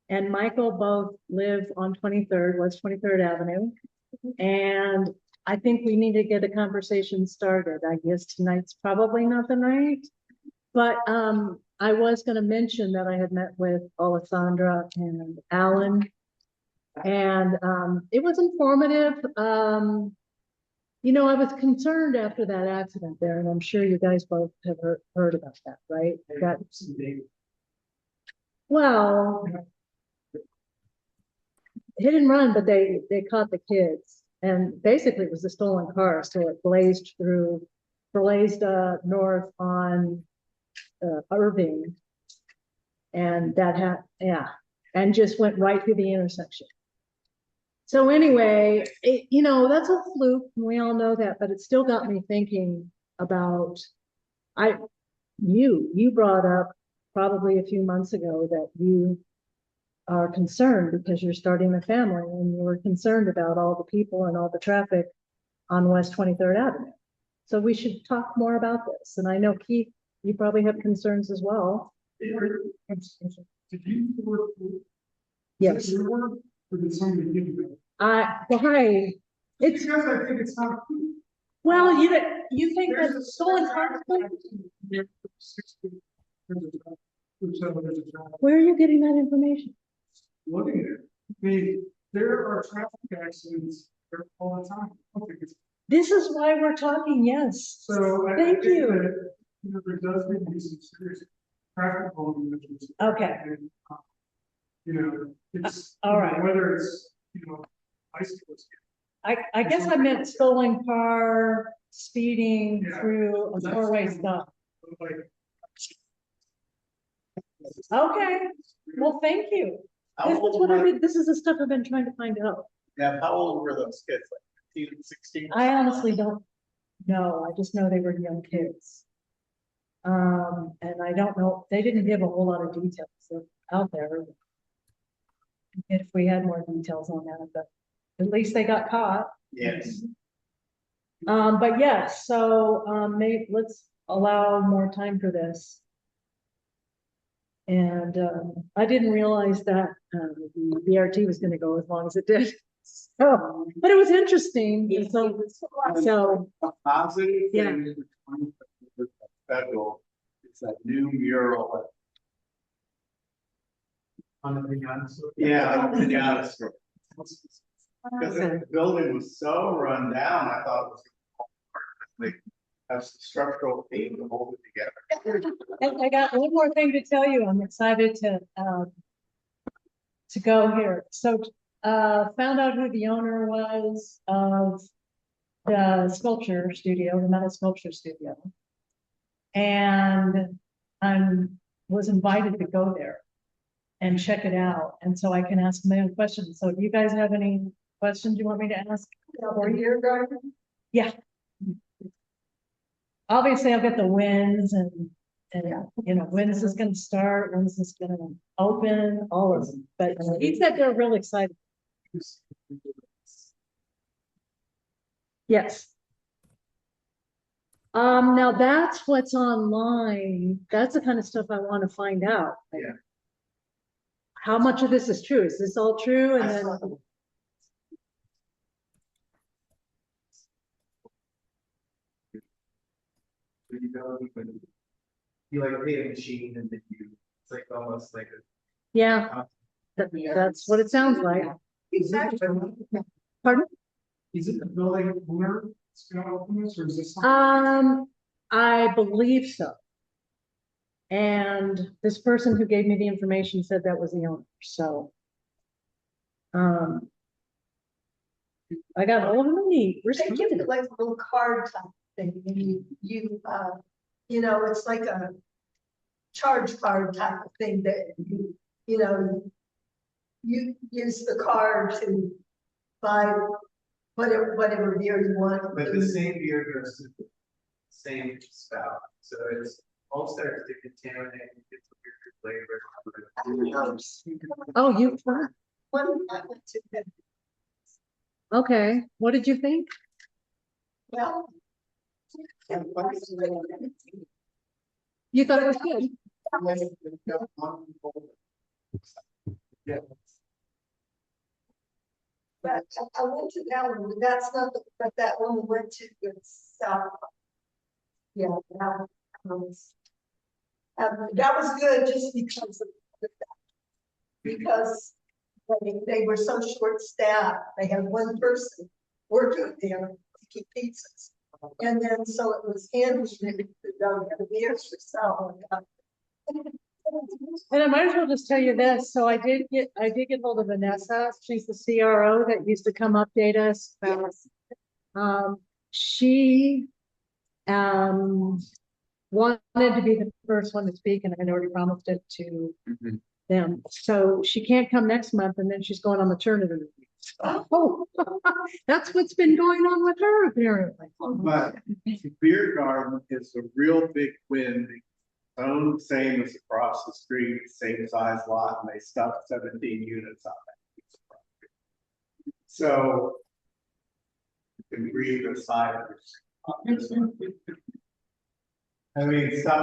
and Michael both live on 23rd, West 23rd Avenue. And I think we need to get a conversation started. I guess tonight's probably not the night. But, I was gonna mention that I had met with Alessandra and Alan. And it was informative. You know, I was concerned after that accident there, and I'm sure you guys both have heard about that, right? That, well, hit and run, but they caught the kids, and basically it was a stolen car, so it blazed north on Irving, and that and just went right through the intersection. So anyway, you know, that's a fluke, and we all know that, but it still got me thinking about, you brought up probably a few months ago that you are concerned because you're starting a family and you were concerned about all the people and all the traffic on West 23rd Avenue. So we should talk more about this. And I know Keith, you probably have concerns as well. Did you work? Yes. Or did somebody give you that? Why? It's, Because I think it's not. well, you think that stolen cars? Where are you getting that information? Looking at it, there are traffic accidents there all the time. I don't think it's. This is why we're talking, yes. So I Thank think you. that, you know, there does need to be some serious traffic volume measures. Okay. And, you know, it's. All right. Whether it's, you know, bicycles. I guess I meant stolen car, speeding Yeah. through a four-way stop. Like. Okay, well, thank you. How This is old what I were- did, this is the stuff I've been trying to find out. Yeah, how old were those kids? Like 15, 16? I honestly don't know, I just know they were young kids. And I don't know, they didn't give a whole lot of details out there. If we had more details on that, but at least they got caught. Yes. But yes, so, let's allow more time for this. And, I didn't realize that, the BRT was gonna go as long as it did. So, but it was interesting, and so, A positive Yeah. thing is the federal, it's that new mural. On the Marion. Yeah, because the building was so run down, I thought it was. Like, that's the structural theme to hold it together. and I got one more thing to tell you, I'm excited to go here. So, found out who the owner was of the sculpture studio, the metal sculpture studio. And was invited to go there and check it out. And so I can ask my own questions. So do you guys have any questions you want me to ask? Yeah. Obviously, I'll get the wins and, you know, when is this gonna start, when is this gonna open, all of them. But he said they're real excited. Yes. Now that's what's online. That's the kind of stuff I want to find out. Yeah. How much of this is true? Is this all true? And then, You go, you like pay a machine and then it's like almost like a. yeah, that's what it sounds like. Is it Pardon? the building owner Or is this something? I believe so. And this person who gave me the information said that was the owner, so. I got hold of him, where's They give he? it like a little card type thing, and you know, it's like a charge card type of thing that you know, you use the card to buy whatever beer you want. But the same beer goes to the same spout, so it's all starts to contaminate, and gets a weird flavor. Oh, you, One I went to, okay, what did you think? well. You thought it was good? Yeah. But I went to that one, but that's not the, but that one we went to was South. Yeah, that was good just because of that. Because they were so short staffed, they had one person working there to keep pizzas. And then, so it was him who did the beers for sale. And I might as well just tell you this, so I did get hold of Vanessa, she's the CRO that used to come update us about. She, wanted to be the first one to speak, and I'd already promised it to them, so she can't come next month, and then she's going on maternity leave. Oh, that's what's been going on with her apparently. But beer garden is a real big win. Own same as across the street, same size lot, and they stuck 17 units on that piece of property. So you can breathe a sigh of relief. I mean, some